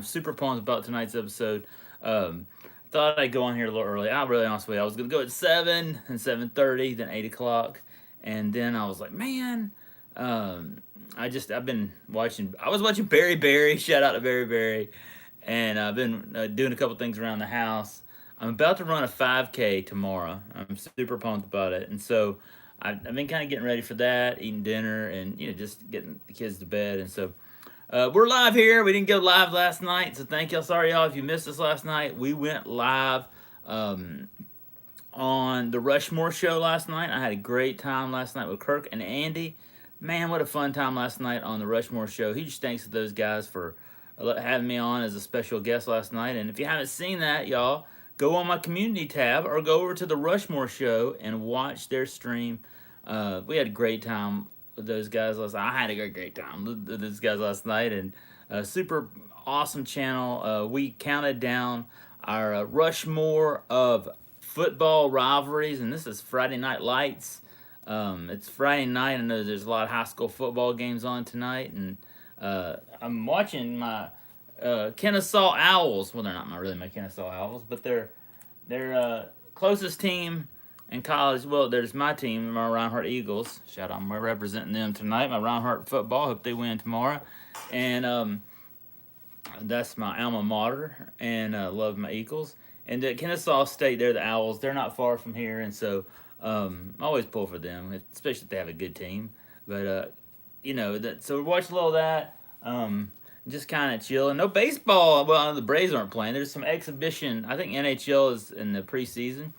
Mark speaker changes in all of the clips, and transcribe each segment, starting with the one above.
Speaker 1: super pumped about tonight's episode. Thought I'd go on here a little early. I really honestly, I was gonna go at 7 and 7:30, then 8 o'clock, and then I was like, man, I've been watching. I was watching Barry Barry. Shout out to Barry Barry, and I've been doing a couple things around the house. I'm about to run a 5K tomorrow. I'm super pumped about it, and so I've been kind of getting ready for that, eating dinner, and just getting the kids to bed, and so we're live here. We didn't go live last night, so thank y'all. Sorry, y'all, if you missed us last night. We went live um, on the Rushmore show last night. I had a great time last night with Kirk and Andy. Man, what a fun time last night on the Rushmore show. Huge thanks to those guys for having me on as a special guest last night. And if you haven't seen that, y'all, go on my community tab or go over to the Rushmore show and watch their stream. We had a great time with those guys last night. I had a great time with those guys last night, and super awesome channel. We counted down our Rushmore of football rivalries, and this is Friday Night Lights. It's Friday night. I know there's a lot of high school football games on tonight, and I'm watching my Kennesaw Owls. Well, they're not really my Kennesaw Owls, but they're closest team in college. Well, there's my team, my Reinhardt Eagles. Shout out, we're representing them tonight. My Reinhardt football. Hope they win tomorrow, and that's my alma mater, and love my Eagles. And Kennesaw State, they're the Owls. They're not far from here, and so I always pull for them, especially if they have a good team. But so we watched a little of that. Just kind of chilling. No baseball. Well, the Braves aren't playing. There's some exhibition. I think NHL is in the preseason.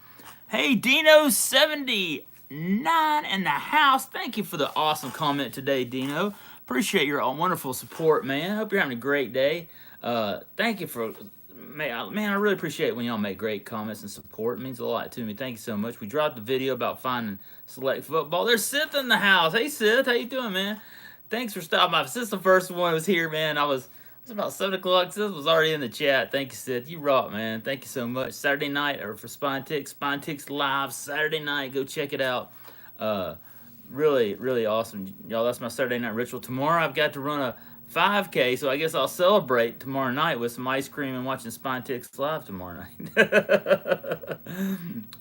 Speaker 1: Hey, Dino79 in the house. Thank you for the awesome comment today, Dino. Appreciate your wonderful support, man. Hope you're having a great day. Thank you for, man, I really appreciate it when y'all make great comments and support. It means a lot to me. Thank you so much. We dropped the video about finding select football. There's Sith in the house. Hey, Sith, how you doing, man? Thanks for stopping by. Since the first one was here, man, it's about 7 o'clock. Sis was already in the chat. Thank you, Sith. You rock, man. Thank you so much. Saturday night, or for Spine Ticks Live, Saturday night. Go check it out. Really, really awesome. Y'all, that's my Saturday night ritual. Tomorrow, I've got to run a 5K, so I guess I'll celebrate tomorrow night with some ice cream and watching Spine Ticks Live tomorrow night.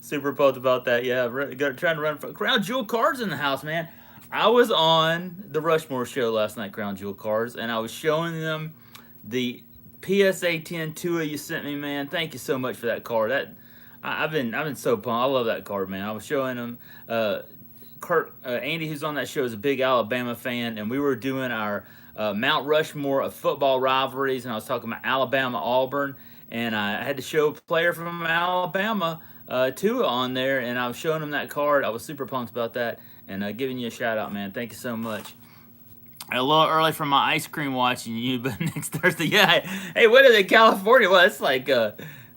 Speaker 1: Super pumped about that. Yeah, trying to run. Crown Jewel Cards in the house, man. I was on the Rushmore show last night, Crown Jewel Cards, and I was showing them the PSA 10 Tua you sent me, man. Thank you so much for that card. I've been so pumped. I love that card, man. I was showing them. Andy, who's on that show, is a big Alabama fan, and we were doing our Mount Rushmore of football rivalries, and I was talking about Alabama Auburn, and I had to show a player from Alabama, Tua, on there, and I was showing him that card. I was super pumped about that, and giving you a shout out, man. Thank you so much. A little early for my ice cream watching you, but next Thursday, yeah. Hey, what is it, California? Well, it's like,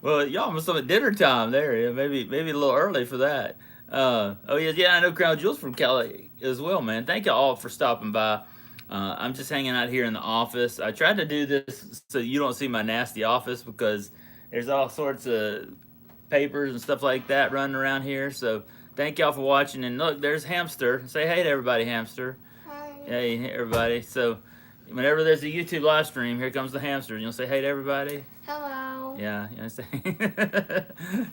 Speaker 1: well, y'all must have at dinner time there. Yeah, maybe a little early for that. Oh yeah, I know Crown Jewel's from Cali as well, man. Thank you all for stopping by. I'm just hanging out here in the office. I tried to do this so you don't see my nasty office because there's all sorts of papers and stuff like that running around here. So thank y'all for watching. And look, there's Hamster. Say hey to everybody, Hamster. Hey, everybody. So, whenever there's a YouTube live stream, here comes the hamster. You'll say hey to everybody.
Speaker 2: Hello.
Speaker 1: Yeah, you know say.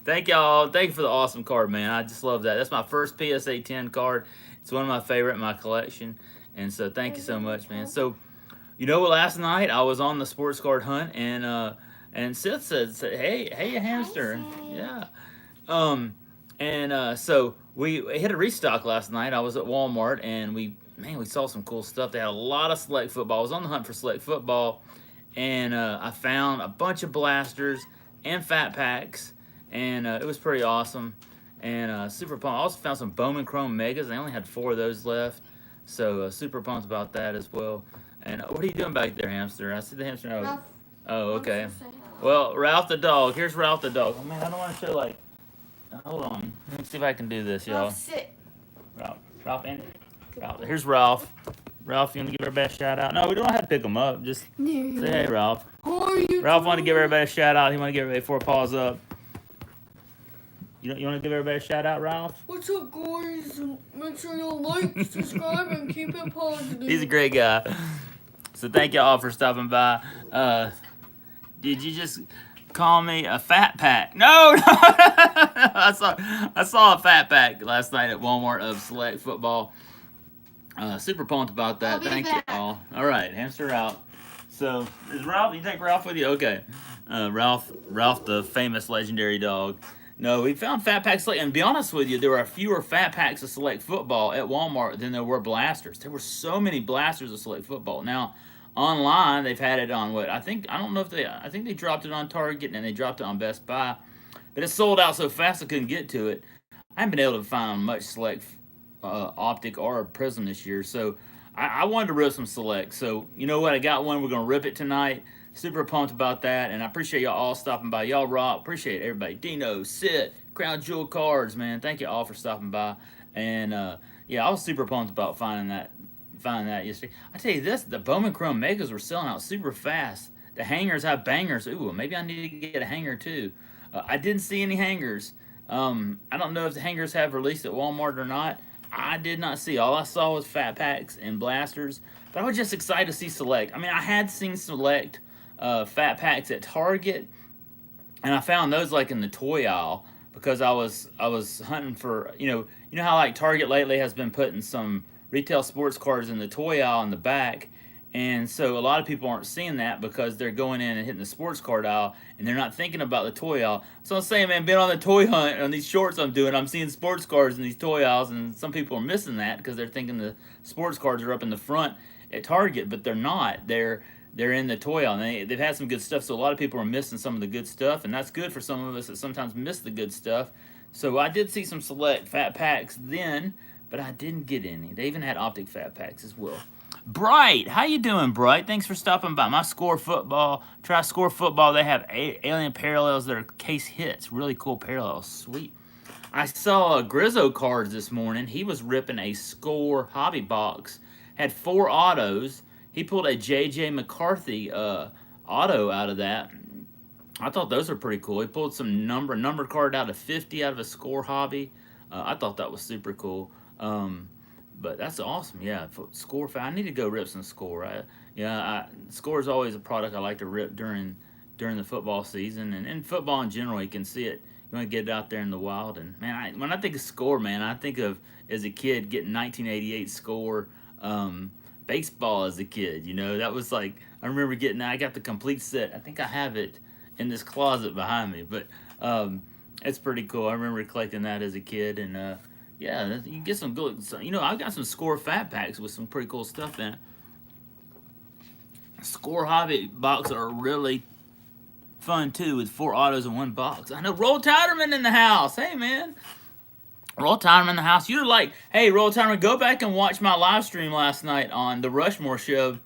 Speaker 1: Thank y'all. Thank you for the awesome card, man. I just love that. That's my first PSA 10 card. It's one of my favorite in my collection. And so, thank you so much, man. So, you know what? Last night I was on the sports card hunt, and Seth said, hey, hamster. Yeah. So we hit a restock last night. I was at Walmart, and we saw some cool stuff. They had a lot of select football. I was on the hunt for select football, and I found a bunch of blasters and fat packs, and it was pretty awesome and super pumped. I also found some Bowman Chrome Megas. They only had 4 of those left, so super pumped about that as well. And what are you doing back there, hamster? I see the hamster. Oh, okay. Well, Ralph the dog. Here's Ralph the dog. Oh man, I don't want to show like. Hold on. Let me see if I can do this, y'all.
Speaker 2: Sit.
Speaker 1: Ralph, and Ralph. Here's Ralph. Ralph, you want to give everybody a shout out? No, we don't have to pick him up. Just say hey, Ralph.
Speaker 2: How are you?
Speaker 1: Ralph want to give everybody a shout out. He want to give everybody 4 paws up. You want to give everybody a shout out, Ralph?
Speaker 2: What's up, guys? Make sure you like, subscribe, and keep it positive.
Speaker 1: He's a great guy. So thank y'all for stopping by. Did you just call me a fat pack? No, no. I saw a fat pack last night at Walmart of select football. Super pumped about
Speaker 2: I'll
Speaker 1: that.
Speaker 2: be
Speaker 1: Thank you
Speaker 2: back.
Speaker 1: all. All right, hamster out. So is Ralph? You take Ralph with you? Okay. Ralph, the famous legendary dog. No, we found fat packs. And to be honest with you, there were fewer fat packs of select football at Walmart than there were blasters. There were so many blasters of select football. Now, online they've had it on what I don't know if they I think they dropped it on Target and they dropped it on Best Buy, but it sold out so fast I couldn't get to it. I haven't been able to find much select optic or prism this year, so I wanted to rip some select. So you know what? I got one. We're gonna rip it tonight. Super pumped about that, and I appreciate y'all all stopping by. Y'all rock. Appreciate everybody. Dino, Sid, Crown Jewel Cards, man. Thank you all for stopping by. And yeah, I was super pumped about finding that yesterday. I tell you this, the Bowman Chrome Megas were selling out super fast. The hangers have bangers. Ooh, maybe I need to get a hanger too. I didn't see any hangers. I don't know if the hangers have released at Walmart or not. I did not see. All I saw was fat packs and blasters. But I was just excited to see select. I mean, I had seen select fat packs at Target, and I found those like in the toy aisle because I was hunting for you know how like Target lately has been putting some retail sports cards in the toy aisle in the back, and so a lot of people aren't seeing that because they're going in and hitting the sports card aisle and they're not thinking about the toy aisle. So I'm saying, man, being on the toy hunt on these shorts I'm doing, I'm seeing sports cards in these toy aisles, and some people are missing that because they're thinking the sports cards are up in the front at Target, but they're not. They're in the toy aisle. And they've had some good stuff, so a lot of people are missing some of the good stuff, and that's good for some of us that sometimes miss the good stuff. So I did see some select fat packs then, but I didn't get any. They even had optic fat packs as well. Bright, how you doing, Bright? Thanks for stopping by. My Score Football, try Score Football. They have alien parallels that are case hits. Really cool parallels. Sweet. I saw Grizzo cards this morning. He was ripping a Score hobby box. Had four autos. He pulled a J.J. McCarthy auto out of that. I thought those were pretty cool. He pulled some number card out of 50 out of a Score hobby. I thought that was super cool. But that's awesome. Yeah, Score. I need to go rip some Score. Score is always a product I like to rip during the football season and football in general. You can see it. You want to get it out there in the wild. And man, when I think of Score, man, I think of as a kid getting 1988 Score baseball as a kid. You know, that was like I remember getting that. I got the complete set. I think I have it in this closet behind me, but it's pretty cool. I remember collecting that as a kid, and yeah, you can get some good. You know, I've got some Score fat packs with some pretty cool stuff in it. Score hobby boxes are really fun too, with four autos in one box. I know Roll Tiderman in the house. Hey man, Roll Tiderman in the house. You're like, hey Roll Tiderman, go back and watch my live stream last night on the Rushmore show,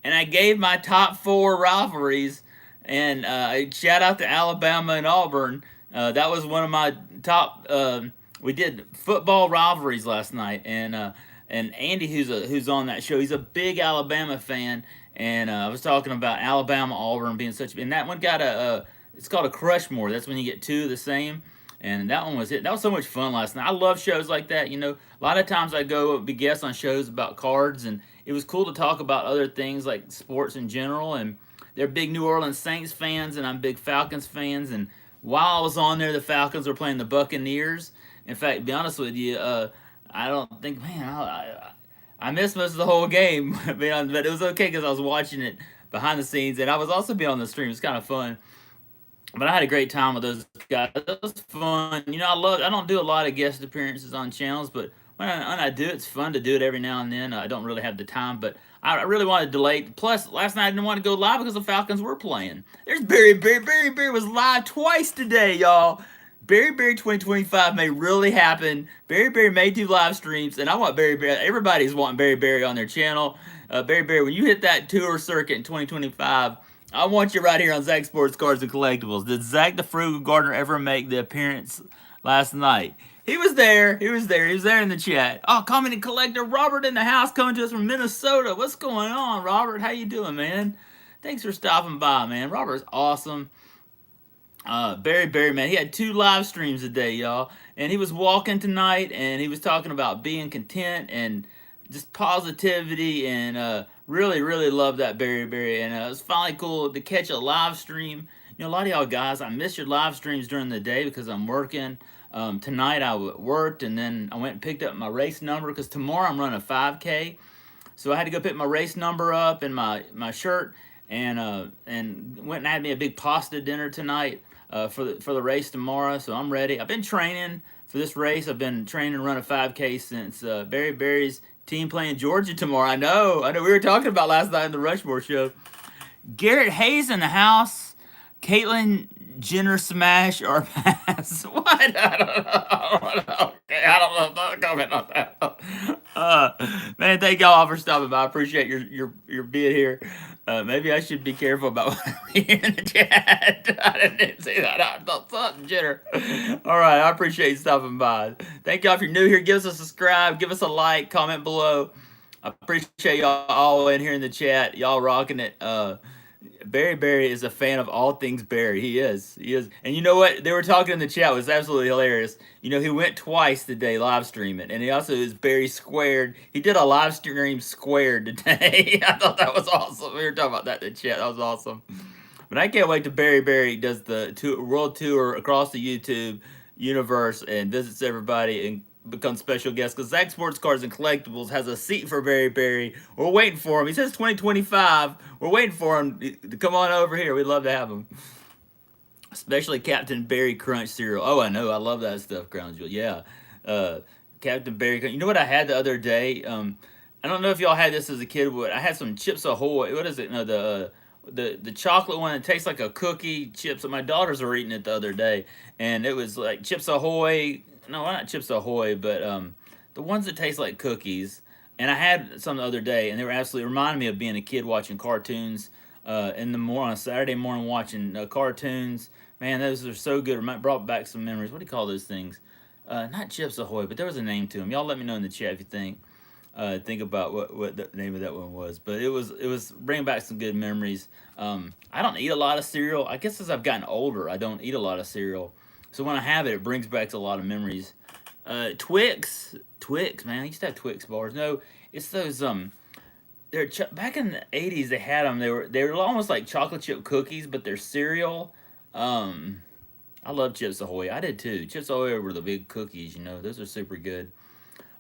Speaker 1: and I gave my top four rivalries. And shout out to Alabama and Auburn. That was one of my top. We did football rivalries last night, and Andy, who's on that show, he's a big Alabama fan, and I was talking about Alabama Auburn being such. And that one got it's called a Crushmore. That's when you get two of the same. And that one was it. That was so much fun last night. I love shows like that. You know, a lot of times I go be guests on shows about cards, and it was cool to talk about other things like sports in general. And they're big New Orleans Saints fans, and I'm big Falcons fans. And while I was on there, the Falcons were playing the Buccaneers. In fact, to be honest with you, I don't think, man, I missed most of the whole game, but it was okay because I was watching it behind the scenes, and I was also being on the stream. It's kind of fun. But I had a great time with those guys. It was fun. You know, I don't do a lot of guest appearances on channels, but when I do, it's fun to do it every now and then. I don't really have the time, but I really wanted to delay. Plus, last night I didn't want to go live because the Falcons were playing. There's Barry was live twice today, y'all. Barry 2025 may really happen. Barry may do live streams, and I want Barry. Everybody's wanting Barry on their channel. Barry, when you hit that tour circuit in 2025, I want you right here on Zach Sports Cards and Collectibles. Did Zach the Frugal Gardener ever make the appearance last night? He was there. He was there in the chat. Oh, commenting collector Robert in the house, coming to us from Minnesota. What's going on, Robert? How you doing, man? Thanks for stopping by, man. Robert's awesome. Barry, man, he had two live streams a day, y'all, and he was walking tonight, and he was talking about being content and just positivity, and really, really love that Berry. And it's finally cool to catch a live stream. A lot of y'all guys, I miss your live streams during the day because I'm working. Tonight I worked, and then I went and picked up my race number because tomorrow I'm running a 5K. So I had to go pick my race number up and my shirt, and went and had me a big pasta dinner tonight for the race tomorrow. So I'm ready. I've been training for this race. I've been training to run a 5K since Barry's team playing Georgia tomorrow. I know. We were talking about last night in the Rushmore show. Garrett Hayes in the house. Caitlyn Jenner smash or pass? What? I don't know. Okay, I don't know. Don't comment on that. Man, thank y'all for stopping by. I appreciate your being here. Maybe I should be careful about what I read in the chat. I didn't see that. I thought something, Jenner. All right, I appreciate you stopping by. Thank y'all. If you're new here, give us a subscribe, give us a like, comment below. I appreciate y'all all in here in the chat. Y'all rocking it. Barry is a fan of all things Barry. He is. And you know what? They were talking in the chat. It was absolutely hilarious. He went twice today live streaming. And he also is Barry Squared. He did a live stream squared today. I thought that was awesome. We were talking about that in the chat. That was awesome. But I can't wait till Barry does the world tour across the YouTube universe and visits everybody and become special guest, because Zach Sports Cards and Collectibles has a seat for Barry. We're waiting for him. He says 2025. We're waiting for him to come on over here. We'd love to have him. Especially Captain Barry Crunch cereal. Oh, I know. I love that stuff, Crown Jewel. Yeah. Captain Barry Crunch. You know what I had the other day? I don't know if y'all had this as a kid, but I had some Chips Ahoy. What is it? No, the chocolate one that tastes like a cookie chips. My daughters were eating it the other day, and it was like Chips Ahoy. No, not Chips Ahoy, but the ones that taste like cookies. And I had some the other day, and they were absolutely reminding me of being a kid watching cartoons in the morning on a Saturday morning, watching cartoons. Man, those are so good. Brought back some memories. What do you call those things? Not Chips Ahoy, but there was a name to them. Y'all let me know in the chat if you think about what the name of that one was. But it was bringing back some good memories. I don't eat a lot of cereal. I guess as I've gotten older, I don't eat a lot of cereal. So when I have it, it brings back a lot of memories. Twix, man. I used to have Twix bars. No, it's those they're back in the 80s. They had them. They were almost like chocolate chip cookies, but they're cereal. I love Chips Ahoy. I did too. Chips Ahoy were the big cookies. Those are super good.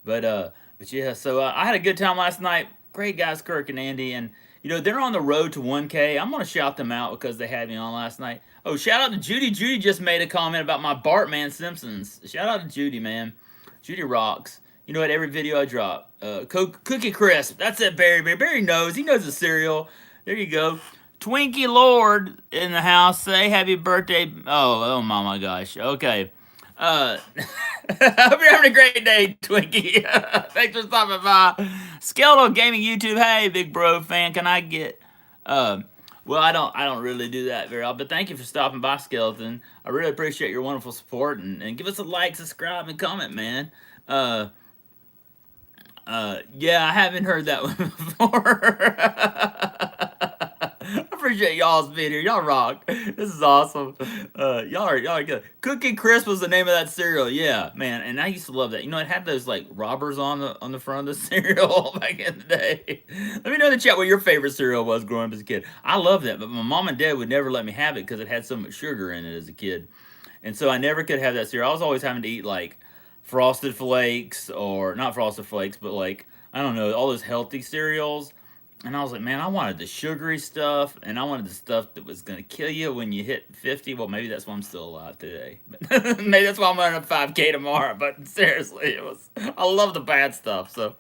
Speaker 1: But yeah. So I had a good time last night. Great guys, Kirk and Andy, and they're on the road to 1K. I'm gonna shout them out because they had me on last night. Oh, shout out to Judy. Judy just made a comment about my Bartman Simpsons. Shout out to Judy, man. Judy rocks. You know what? Every video I drop. Cookie Crisp. That's it, Barry. Barry knows. He knows the cereal. There you go. Twinkie Lord in the house. Say happy birthday. Oh my gosh. Okay. I hope you're having a great day, Twinkie. Thanks for stopping by. Skeletal Gaming YouTube. Hey, big bro fan. Can I get... Well, I don't really do that very often, but thank you for stopping by, Skeleton. I really appreciate your wonderful support, and give us a like, subscribe, and comment, man. Yeah, I haven't heard that one before. I appreciate y'all's being here. Y'all rock. This is awesome. Y'all are good. Cookie Crisp was the name of that cereal. Yeah, man. And I used to love that. It had those like robbers on the front of the cereal back in the day. Let me know in the chat what your favorite cereal was growing up as a kid. I love that, but my mom and dad would never let me have it because it had so much sugar in it as a kid, and so I never could have that cereal. I was always having to eat like Frosted Flakes, or not Frosted Flakes, but like, I don't know, all those healthy cereals. And I was like, man, I wanted the sugary stuff, and I wanted the stuff that was going to kill you when you hit 50. Well, maybe that's why I'm still alive today. But maybe that's why I'm running a 5K tomorrow. But seriously, I love the bad stuff. So,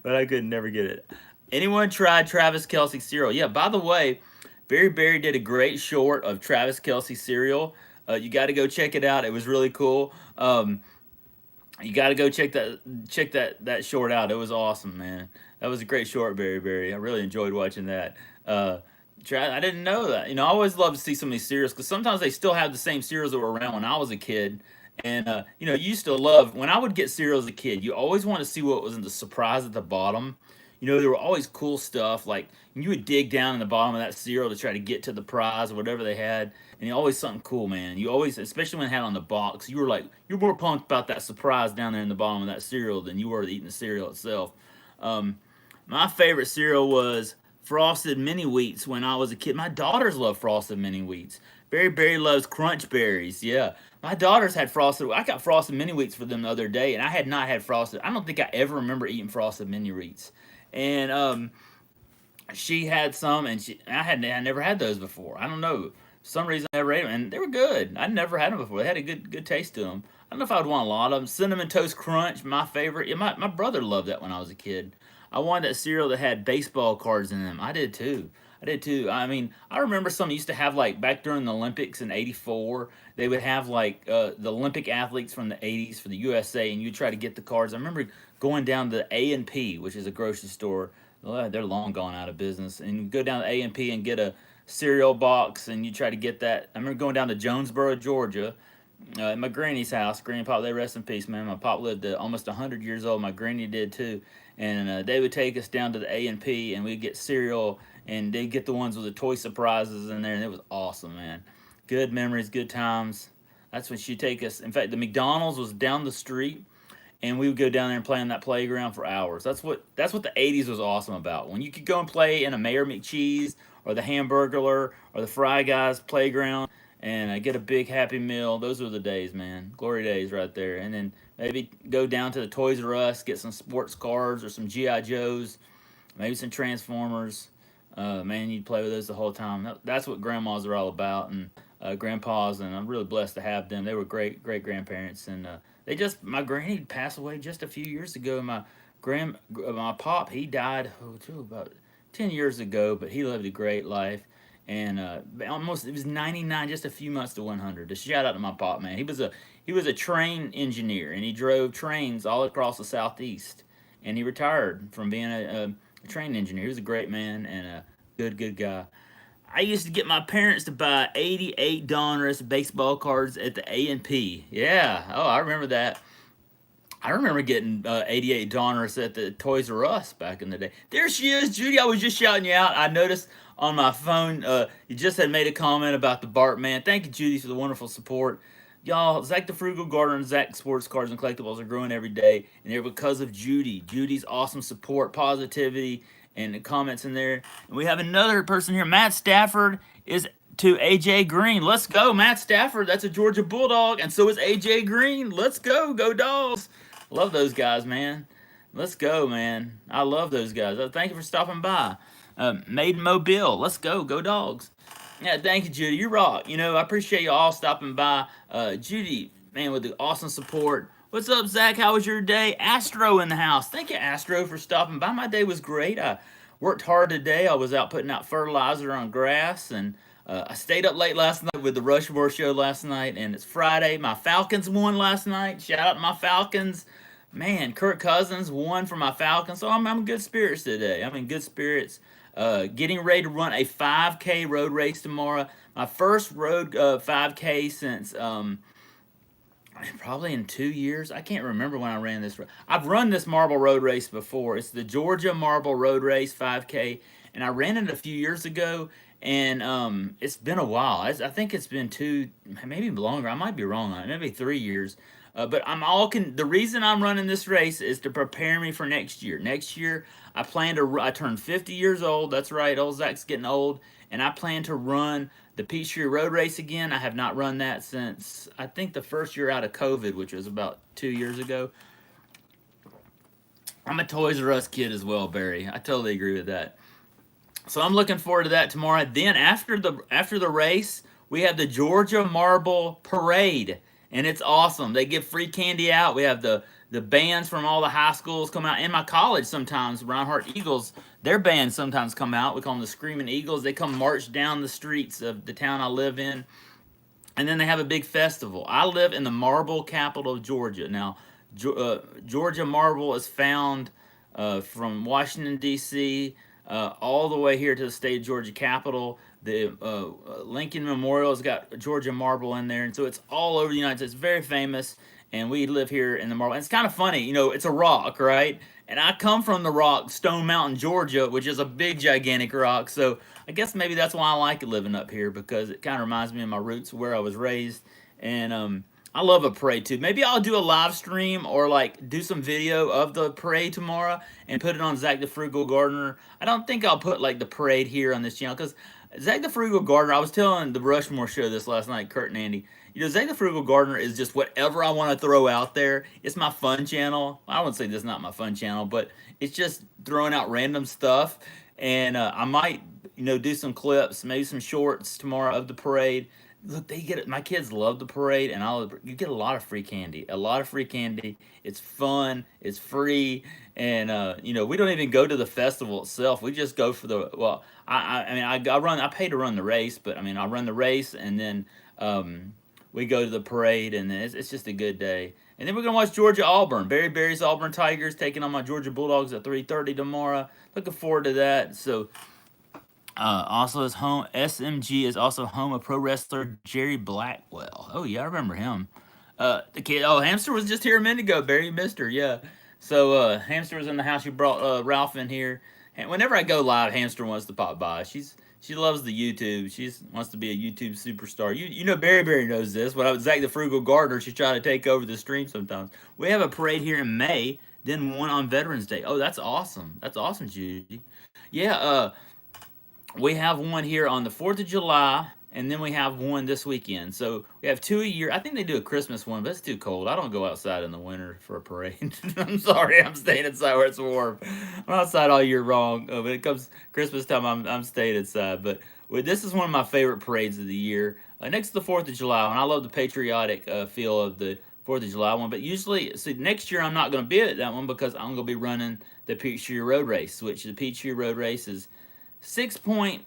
Speaker 1: but I could never get it. Anyone tried Travis Kelce cereal? Yeah, by the way, Barry did a great short of Travis Kelce cereal. You got to go check it out. It was really cool. You got to go check that short out. It was awesome, man. That was a great short, Barry. I really enjoyed watching that. I didn't know that. I always love to see some of these cereals because sometimes they still have the same cereals that were around when I was a kid. And, you used to love, when I would get cereal as a kid, you always want to see what was in the surprise at the bottom. There were always cool stuff. Like, you would dig down in the bottom of that cereal to try to get to the prize or whatever they had. And always something cool, man. You always, especially when it had on the box, you were more pumped about that surprise down there in the bottom of that cereal than you were eating the cereal itself. Um, my favorite cereal was Frosted Mini Wheats when I was a kid. My daughters love Frosted Mini Wheats. Barry loves Crunch Berries. Yeah, my daughters had Frosted. I got Frosted Mini Wheats for them the other day, and I had not had Frosted. I don't think I ever remember eating Frosted Mini Wheats. And she had some, and I never had those before. I don't know. For some reason I never ate them, and they were good. I'd never had them before. They had a good taste to them. I don't know if I would want a lot of them. Cinnamon Toast Crunch, my favorite. Yeah, my brother loved that when I was a kid. I wanted that cereal that had baseball cards in them. I did too. I did too. I mean, I remember some used to have like back during the Olympics in '84. They would have like the Olympic athletes from the '80s for the USA, and you try to get the cards. I remember going down to A&P, which is a grocery store. Well, they're long gone out of business, and you go down to A&P and get a cereal box, and you try to get that. I remember going down to Jonesboro, Georgia, at my granny's house. Granny Pop, they rest in peace, man. My pop lived to almost 100 years old. My granny did too, and they would take us down to the A&P, and we'd get cereal, and they'd get the ones with the toy surprises in there, and it was awesome, man. Good memories, good times. That's when she'd take us. In fact, the McDonald's was down the street, and we would go down there and play on that playground for hours. That's what the '80s was awesome about. When you could go and play in a Mayor McCheese or the Hamburglar or the Fry Guys playground and get a big Happy Meal. Those were the days, man. Glory days right there. And then maybe go down to the Toys R Us, get some sports cards or some GI Joes, maybe some Transformers. Man, you'd play with those the whole time. That's what grandmas are all about, and grandpas, and I'm really blessed to have them. They were great grandparents, and my granny passed away just a few years ago. My pop, he died about 10 years ago, but he lived a great life, and almost it was 99, just a few months to 100. A shout out to my pop, man. He was a train engineer, and he drove trains all across the southeast, and he retired from being a train engineer. He was a great man and a good guy. I used to get my parents to buy 88 Donruss baseball cards at the A&P. Yeah, oh, I remember that. I remember getting 88 Donruss at the Toys R Us back in the day. There she is, Judy. I was just shouting you out. I noticed on my phone you just had made a comment about the Bart man. Thank you, Judy, for the wonderful support. Y'all, Zach the Frugal Gardener and Zach Sports Cards and Collectibles are growing every day, and they're because of Judy. Judy's awesome support, positivity, and the comments in there. And we have another person here. Matt Stafford is to AJ Green. Let's go, Matt Stafford. That's a Georgia Bulldog, and so is AJ Green. Let's go Dogs. Love those guys, man. Let's go, man. I love those guys. Thank you for stopping by. Made in Mobile. Let's go Dogs. Yeah, thank you, Judy. You rock. I appreciate you all stopping by. Judy, man, with the awesome support. What's up, Zach? How was your day? Astro in the house. Thank you, Astro, for stopping by. My day was great. I worked hard today. I was out putting out fertilizer on grass, and I stayed up late last night with the Rushmore show last night, and it's Friday. My Falcons won last night. Shout out to my Falcons. Man, Kirk Cousins won for my Falcons, so I'm in good spirits today. I'm in good spirits. Getting ready to run a 5K road race tomorrow. My first road 5K since probably in 2 years. I can't remember when I ran this. I've run this marble road race before. It's the Georgia Marble Road Race 5K, and I ran it a few years ago. And it's been a while. I think it's been maybe longer. I might be wrong on it. Maybe 3 years. But the reason I'm running this race is to prepare me for next year. Next year, I turn 50 years old. That's right, old Zach's getting old, and I plan to run the Peachtree Road Race again. I have not run that since I think the first year out of COVID, which was about 2 years ago. I'm a Toys R Us kid as well, Barry. I totally agree with that. So I'm looking forward to that tomorrow. Then after the race, we have the Georgia Marble Parade, and it's awesome. They give free candy out. We have the bands from all the high schools come out. In my college sometimes, Reinhardt Eagles, their bands sometimes come out. We call them the Screaming Eagles. They come march down the streets of the town I live in, and then they have a big festival. I live in the marble capital of Georgia. Now, Georgia marble is found from Washington, D.C., all the way here to the state of Georgia Capitol. The Lincoln Memorial has got Georgia marble in there, and so it's all over the United States. It's very famous, and we live here in the marble. And it's kind of funny, it's a rock, right? And I come from the rock, Stone Mountain, Georgia, which is a big, gigantic rock. So I guess maybe that's why I like living up here, because it kind of reminds me of my roots, where I was raised. And I love a parade too. Maybe I'll do a live stream or like do some video of the parade tomorrow and put it on Zach the Frugal Gardener. I don't think I'll put like the parade here on this channel because Zach the Frugal Gardener. I was telling the Rushmore show this last night, Kurt and Andy. You know, Zach the Frugal Gardener is just whatever I want to throw out there. It's my fun channel. I wouldn't say this is not my fun channel, but it's just throwing out random stuff. And I might, do some clips, maybe some shorts tomorrow of the parade. Look, they get it. My kids love the parade, and you get a lot of free candy. A lot of free candy. It's fun. It's free, and we don't even go to the festival itself. We just go for the I mean, I run. I pay to run the race, but I mean, I run the race, and then we go to the parade, and then it's just a good day. And then we're gonna watch Georgia Auburn. Berry's Auburn Tigers taking on my Georgia Bulldogs at 3:30 tomorrow. Looking forward to that. So also, his home SMG is also home of pro wrestler Jerry Blackwell. Oh yeah, I remember him. The kid. Oh, Hamster was just here a minute ago. Barry missed her. Yeah. So Hamster was in the house. You brought Ralph in here. And whenever I go live, Hamster wants to pop by. She loves the YouTube. She wants to be a YouTube superstar. You know Barry knows this. When I was Zach the Frugal Gardener, she's trying to take over the stream sometimes. We have a parade here in May, then one on Veterans Day. Oh, that's awesome. That's awesome, Judy. Yeah. We have one here on the 4th of July, and then we have one this weekend. So we have two a year. I think they do a Christmas one, but it's too cold. I don't go outside in the winter for a parade. I'm sorry, I'm staying inside where it's warm. I'm outside all year long. When it comes Christmas time, I'm staying inside. But this is one of my favorite parades of the year. Next to the 4th of July, and I love the patriotic feel of the 4th of July one. But usually, see, next year I'm not going to be at that one because I'm going to be running the Peachtree Road Race, which the Peachtree Road Race is 6.1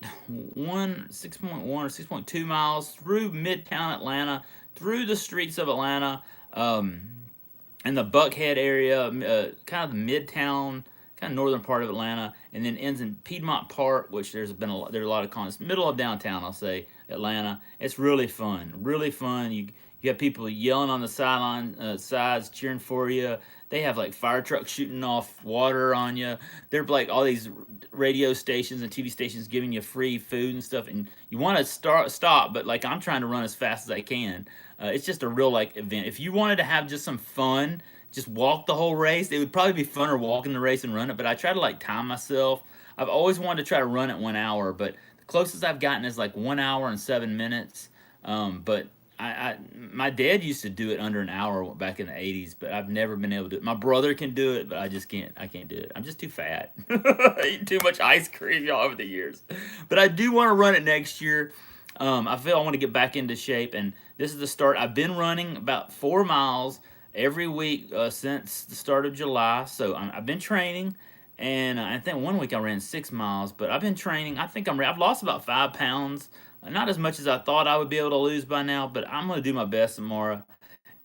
Speaker 1: or 6.2 miles through Midtown Atlanta, through the streets of Atlanta, in the Buckhead area, kind of the Midtown, kind of northern part of Atlanta, and then ends in Piedmont Park, which there's a lot of cons. Middle of downtown, I'll say, Atlanta. It's really fun, really fun. You have people yelling on the sides, cheering for you. They have like fire trucks shooting off water on you. They're like all these radio stations and TV stations giving you free food and stuff, and you want to stop, but like I'm trying to run as fast as I can. It's just a real like event. If you wanted to have just some fun, just walk the whole race. It would probably be funner walking the race and run it. But I try to like time myself. I've always wanted to try to run it 1 hour, but the closest I've gotten is like 1 hour and 7 minutes. But my dad used to do it under an hour back in the 80s, but I've never been able to do it. My brother can do it, but I just can't. I can't do it. I'm just too fat. I eat too much ice cream, y'all, over the years. But I do want to run it next year. I feel I want to get back into shape, and this is the start. I've been running about 4 miles every week since the start of July. So I've been training, and I think one week I ran 6 miles. But I've been training. I think I've lost about 5 pounds. Not as much as I thought I would be able to lose by now, but I'm gonna do my best tomorrow,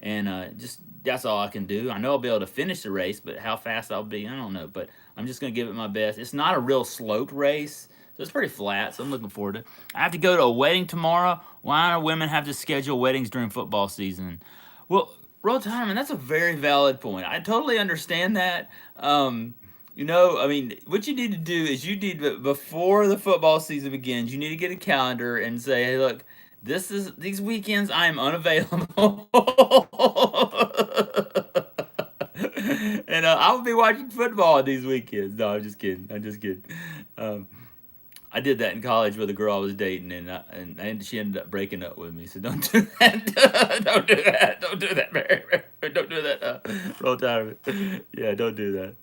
Speaker 1: and just that's all I can do. I know I'll be able to finish the race, but how fast I'll be, I don't know. But I'm just gonna give it my best. It's not a real sloped race, so it's pretty flat. So I'm looking forward to it. I have to go to a wedding tomorrow. Why do women have to schedule weddings during football season? Well, Roll Time, and that's a very valid point. I totally understand that. I mean, what you need to do is you need before the football season begins, you need to get a calendar and say, "Hey, look, these weekends I am unavailable." And I will be watching football these weekends. No, I'm just kidding. I'm just kidding. Um, I did that in college with a girl I was dating, and she ended up breaking up with me. So don't do that. Don't do that. Don't do that, Mary. Don't do that. Roll Tide. Yeah, don't do that.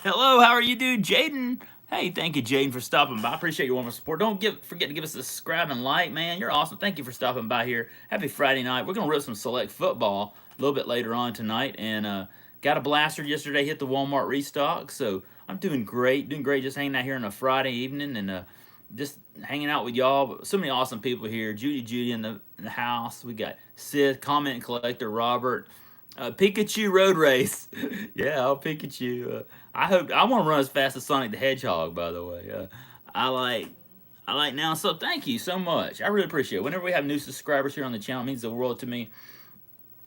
Speaker 1: Hello, how are you doing, Jaden? Hey, thank you, Jaden, for stopping by. I appreciate your wonderful support. Don't forget to give us a subscribe and like, man. You're awesome. Thank you for stopping by here. Happy Friday night. We're gonna rip some select football a little bit later on tonight, and got a blaster yesterday. Hit the Walmart restock, so I'm doing great. Doing great. Just hanging out here on a Friday evening and just hanging out with y'all. So many awesome people here. Judy in the house. We got Sith, comment collector Robert. Pikachu road race. Yeah, I'll Pikachu. I want to run as fast as Sonic the Hedgehog. By the way, I like now. So thank you so much. I really appreciate it. Whenever we have new subscribers here on the channel, it means the world to me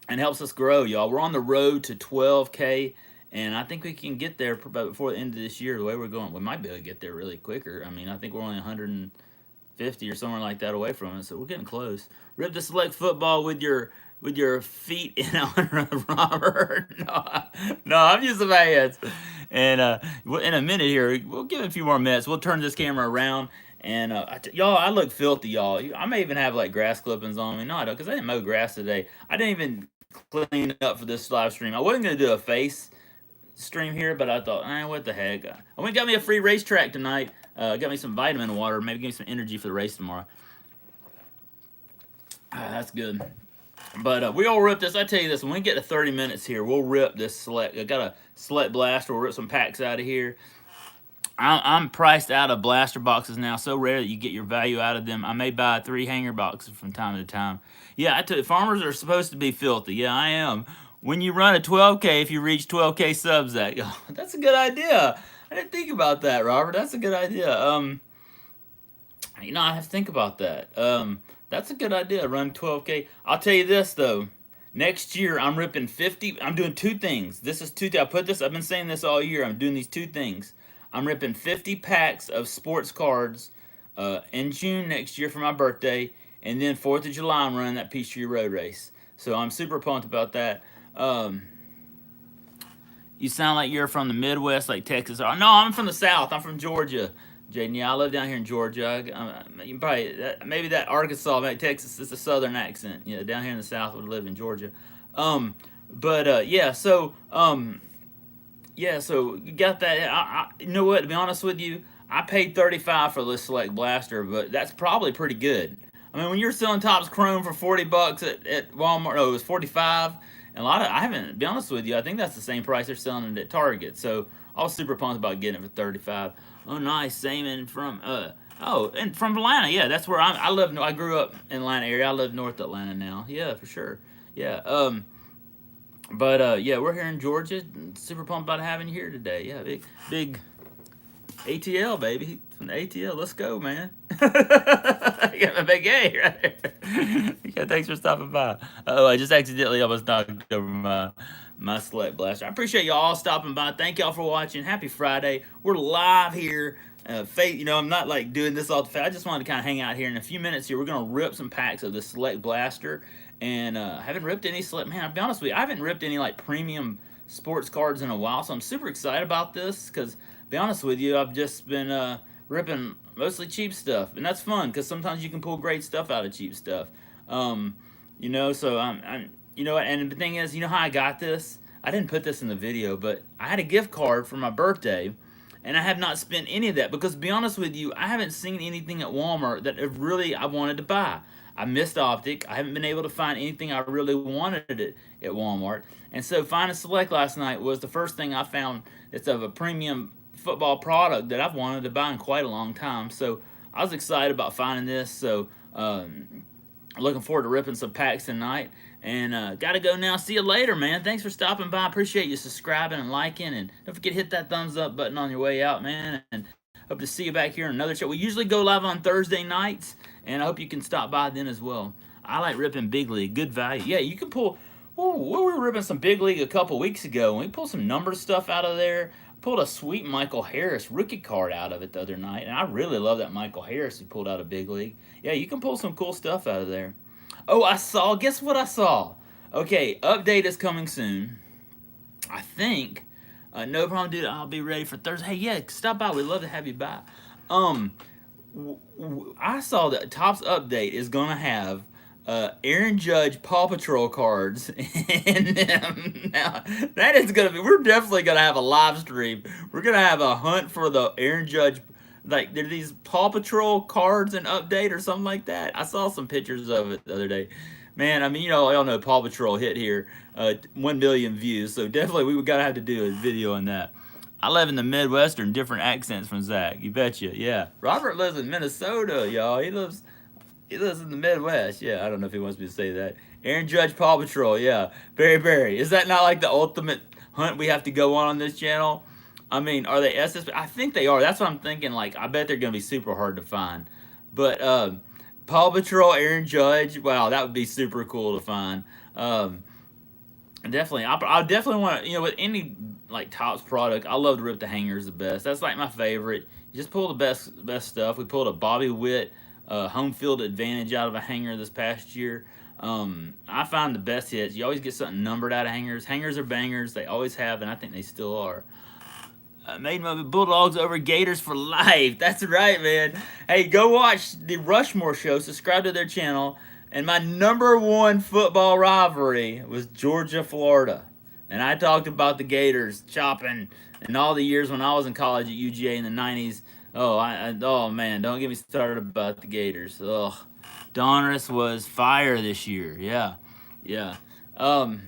Speaker 1: and helps us grow, y'all. We're on the road to 12K, and I think we can get there before the end of this year. The way we're going, we might be able to get there really quicker. I mean, I think we're only 150 or somewhere like that away from it, so we're getting close. Rip the select football with your with your feet in on Robert. No, I'm using my hands. And in a minute here, we'll give it a few more minutes. We'll turn this camera around. And y'all, I look filthy, y'all. I may even have like grass clippings on me. No, I don't, because I didn't mow grass today. I didn't even clean up for this live stream. I wasn't gonna do a face stream here, but I thought, what the heck? I went and got me a free racetrack tonight. Got me some vitamin water. Maybe give me some energy for the race tomorrow. That's good. But we all rip this. I tell you this, when we get to 30 minutes here, we'll rip this select. I got a select blaster. We'll rip some packs out of here. I'm priced out of blaster boxes now. So rare that you get your value out of them. I may buy 3 hanger boxes from time to time. Yeah, I tell you, farmers are supposed to be filthy. Yeah, I am. When you run a 12K, if you reach 12K subs, that's a good idea. I didn't think about that, Robert. That's a good idea. I have to think about that. That's a good idea. Run 12K. I'll tell you this though. Next year, I'm ripping 50. I'm doing 2 things. This is 2. I've been saying this all year. I'm doing these 2 things. I'm ripping 50 packs of sports cards in June next year for my birthday, and then 4th of July, I'm running that Peachtree Road Race. So I'm super pumped about that. You sound like you're from the Midwest, like Texas. Oh, no, I'm from the South. I'm from Georgia. Jaden, yeah, I live down here in Georgia. You probably maybe that Arkansas, maybe Texas. It's a Southern accent. Yeah, down here in the South, would live in Georgia. So you got that. You know what? To be honest with you, I paid 35 for this Select Blaster, but that's probably pretty good. I mean, when you're selling Topps Chrome for $40 at Walmart, no, it was 45. And I haven't. To be honest with you, I think that's the same price they're selling it at Target. So I was super pumped about getting it for 35. Oh, nice, Saman from and from Atlanta. Yeah, that's where I live. I grew up in Atlanta area. I live North Atlanta now. Yeah, for sure. Yeah. Yeah, we're here in Georgia. Super pumped about having you here today. Yeah, big ATL baby from the ATL. Let's go, man. You got my big A right there. Yeah, thanks for stopping by. Oh, I just accidentally almost knocked over my select blaster. I appreciate y'all stopping by. Thank y'all for watching. Happy Friday. We're live here. I'm not like doing this all the time. I just wanted to kind of hang out here in a few minutes here. We're gonna rip some packs of the select blaster, and haven't ripped any select. Man, I'll be honest with you, I haven't ripped any like premium sports cards in a while, so I'm super excited about this because, be honest with you, I've just been ripping mostly cheap stuff, and that's fun because sometimes you can pull great stuff out of cheap stuff. So I'm and the thing is, you know how I got this? I didn't put this in the video, but I had a gift card for my birthday, and I have not spent any of that because, to be honest with you, I haven't seen anything at Walmart that I wanted to buy. I missed Optic. I haven't been able to find anything I really wanted at Walmart, and so finding Select last night was the first thing I found that's of a premium football product that I've wanted to buy in quite a long time. So I was excited about finding this. So looking forward to ripping some packs tonight. And gotta go now. See you later, man. Thanks for stopping by. Appreciate you subscribing and liking. And don't forget to hit that thumbs up button on your way out, man. And hope to see you back here in another show. We usually go live on Thursday nights, and I hope you can stop by then as well. I like ripping Big League. Good value. Yeah, you can pull. Ooh, we were ripping some Big League a couple weeks ago, and we pulled some number stuff out of there. Pulled a sweet Michael Harris rookie card out of it the other night, and I really love that Michael Harris he pulled out of Big League. Yeah, you can pull some cool stuff out of there. Oh, guess what I saw? Okay, update is coming soon. I think. No problem, dude. I'll be ready for Thursday. Hey, yeah, stop by. We'd love to have you by. I saw that Topps update is gonna have Aaron Judge Paw Patrol cards in them. Now, that is gonna be. We're definitely gonna have a live stream. We're gonna have a hunt for the Aaron Judge. Like, there are these Paw Patrol cards and update or something like that. I saw some pictures of it the other day. Man, I mean, y'all know Paw Patrol hit here 1 million views, so definitely we gotta have to do a video on that. I live in the Midwestern, different accents from Zach. You betcha, yeah. Robert lives in Minnesota, y'all. He lives in the Midwest. Yeah, I don't know if he wants me to say that. Aaron Judge Paw Patrol, yeah. Barry. Is that not like the ultimate hunt we have to go on this channel? I mean, are they SSP? I think they are. That's what I'm thinking. Like, I bet they're going to be super hard to find. But Paw Patrol, Aaron Judge, wow, that would be super cool to find. Definitely. I definitely want to, with any, like, Topps product, I love to rip the hangers the best. That's, like, my favorite. You just pull the best stuff. We pulled a Bobby Witt home field advantage out of a hanger this past year. I find the best hits. You always get something numbered out of hangers. Hangers are bangers. They always have, and I think they still are. Made my Bulldogs over Gators for life. That's right, man. Hey, go watch the Rushmore show. Subscribe to their channel. And my number one football rivalry was Georgia, Florida. And I talked about the Gators chopping and all the years when I was in college at UGA in the '90s. Oh man, don't get me started about the Gators. Ugh, Donruss was fire this year. Yeah, yeah. Um,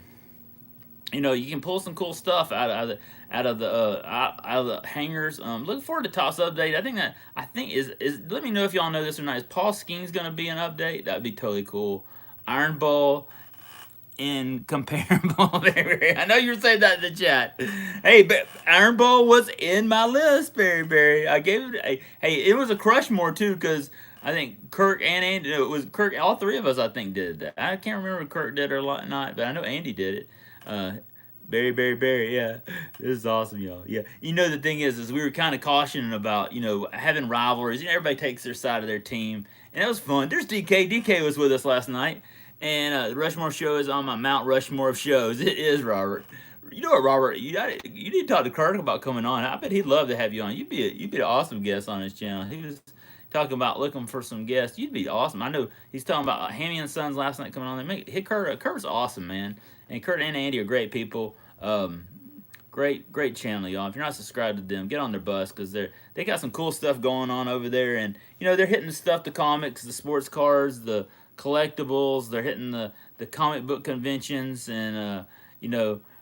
Speaker 1: you can pull some cool stuff out of the hangers. Look forward to Toss update. I think is let me know if y'all know this or not. Is Paul Skeen's gonna be an update? That'd be totally cool. Iron Ball incomparable. I know you were saying that in the chat. Hey, but Iron Ball was in my list, Barry. I gave it. Hey, it was a Crushmore too, because I think Kirk and Andy. It was Kirk. All three of us, I think, did that. I can't remember if Kirk did or not, but I know Andy did it. Uh, Barry, yeah. This is awesome, y'all. Yeah. The thing is we were kind of cautioning about, having rivalries. Everybody takes their side of their team. And it was fun. There's DK. DK was with us last night. And the Rushmore show is on my Mount Rushmore of shows. It is, Robert. You know what, Robert? You need to talk to Kirk about coming on. I bet he'd love to have you on. You'd be an awesome guest on his channel. He was talking about looking for some guests. You'd be awesome. I know he's talking about Hammy and Sons last night coming on there. Hit Kurt. Kurt's awesome, man. And Kurt and Andy are great people. Great channel, y'all. If you're not subscribed to them, get on their bus, because they got some cool stuff going on over there. And they're hitting the stuff, the comics, the sports cards, the collectibles. They're hitting the comic book conventions. And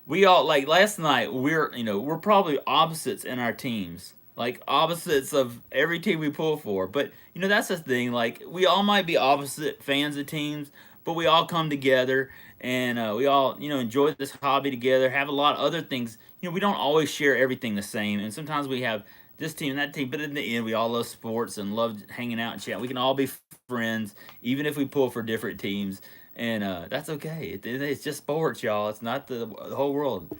Speaker 1: we all, like last night, we're probably opposites in our teams, like opposites of every team we pull for. But that's the thing, like we all might be opposite fans of teams, but we all come together, and we all enjoy this hobby together, have a lot of other things. We don't always share everything the same, and sometimes we have this team and that team, but in the end we all love sports and love hanging out and chat. We can all be friends even if we pull for different teams, and that's okay. It's just sports, y'all. It's not the whole world.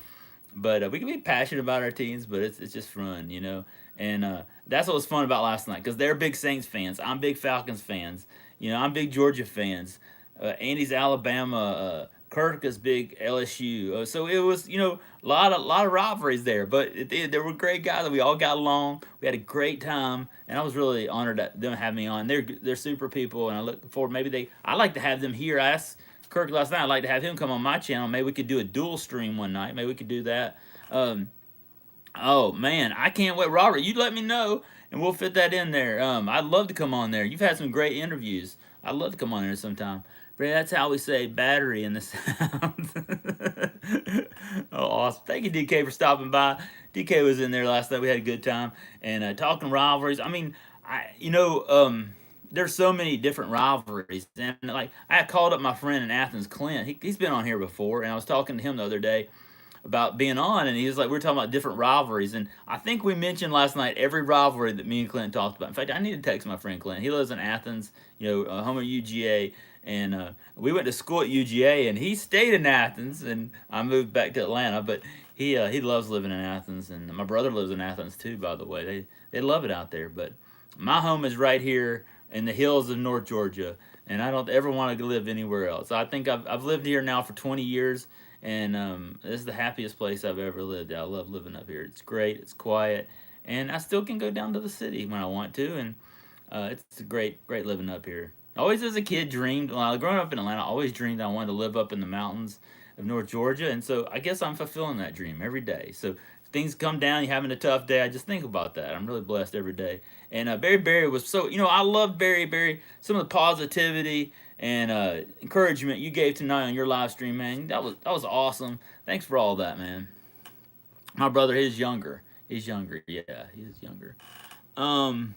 Speaker 1: But we can be passionate about our teams, but it's just fun. And that's what was fun about last night, because they're big Saints fans. I'm big Falcons fans. I'm big Georgia fans. Andy's Alabama. Kirk is big LSU. So it was a lot of rivalries there, but there were great guys. We all got along. We had a great time, and I was really honored that them having me on. They're super people, and I look forward. I like to have them here. I asked Kirk last night. I'd like to have him come on my channel. Maybe we could do a dual stream one night. Maybe we could do that. Oh man, I can't wait, Robert. You let me know, and we'll fit that in there. I'd love to come on there. You've had some great interviews. I'd love to come on there sometime. But that's how we say battery in the sound. Oh, awesome! Thank you, DK, for stopping by. DK was in there last night. We had a good time and talking rivalries. I mean, there's so many different rivalries, and like I called up my friend in Athens, Clint. He's been on here before, and I was talking to him the other day about being on, and he was like, we were talking about different rivalries, and I think we mentioned last night every rivalry that me and Clint talked about. In fact, I need to text my friend Clint. He lives in Athens, home of UGA, and we went to school at UGA, and he stayed in Athens, and I moved back to Atlanta, but he loves living in Athens, and my brother lives in Athens too, by the way. They love it out there, but my home is right here in the hills of North Georgia, and I don't ever want to live anywhere else. I think I've lived here now for 20 years, and this is the happiest place I've ever lived. I love living up here. It's great. It's quiet, and I still can go down to the city when I want to, and it's great living up here. Always as a kid dreamed. Well, growing up in Atlanta, I always dreamed I wanted to live up in the mountains of North Georgia, and so I guess I'm fulfilling that dream every day. So if things come down, you're having a tough day, I just think about that. I'm really blessed every day. And Barry was so I love Barry. Some of the positivity and encouragement you gave tonight on your live stream, man. That was awesome. Thanks for all that, man. My brother, he's younger. He's younger. Yeah, he's younger. Um.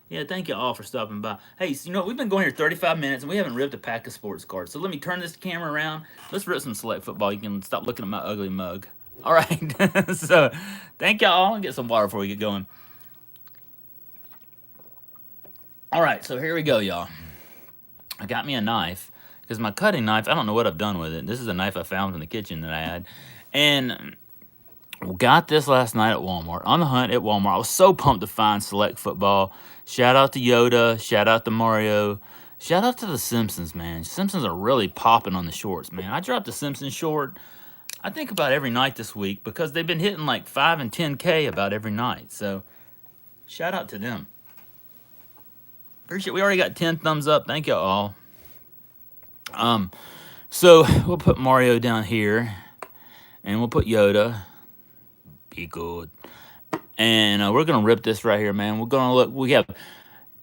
Speaker 1: Yeah, thank you all for stopping by. Hey, so, we've been going here 35 minutes and we haven't ripped a pack of sports cards. So let me turn this camera around. Let's rip some select football. You can stop looking at my ugly mug. All right. So thank y'all. I'll get some water before we get going. All right. So here we go, y'all. I got me a knife because my cutting knife, I don't know what I've done with it. This is a knife I found in the kitchen that I had. And got this last night at Walmart. On the hunt at Walmart. I was so pumped to find select football. Shout out to Yoda. Shout out to Mario. Shout out to the Simpsons, man. Simpsons are really popping on the shorts, man. I dropped the Simpsons short, I think about every night this week because they've been hitting like 5 and 10K about every night. So shout out to them. Appreciate. We already got 10 thumbs up. Thank you all. So we'll put Mario down here, and we'll put Yoda. Be good. And we're gonna rip this right here, man. We're gonna look. We have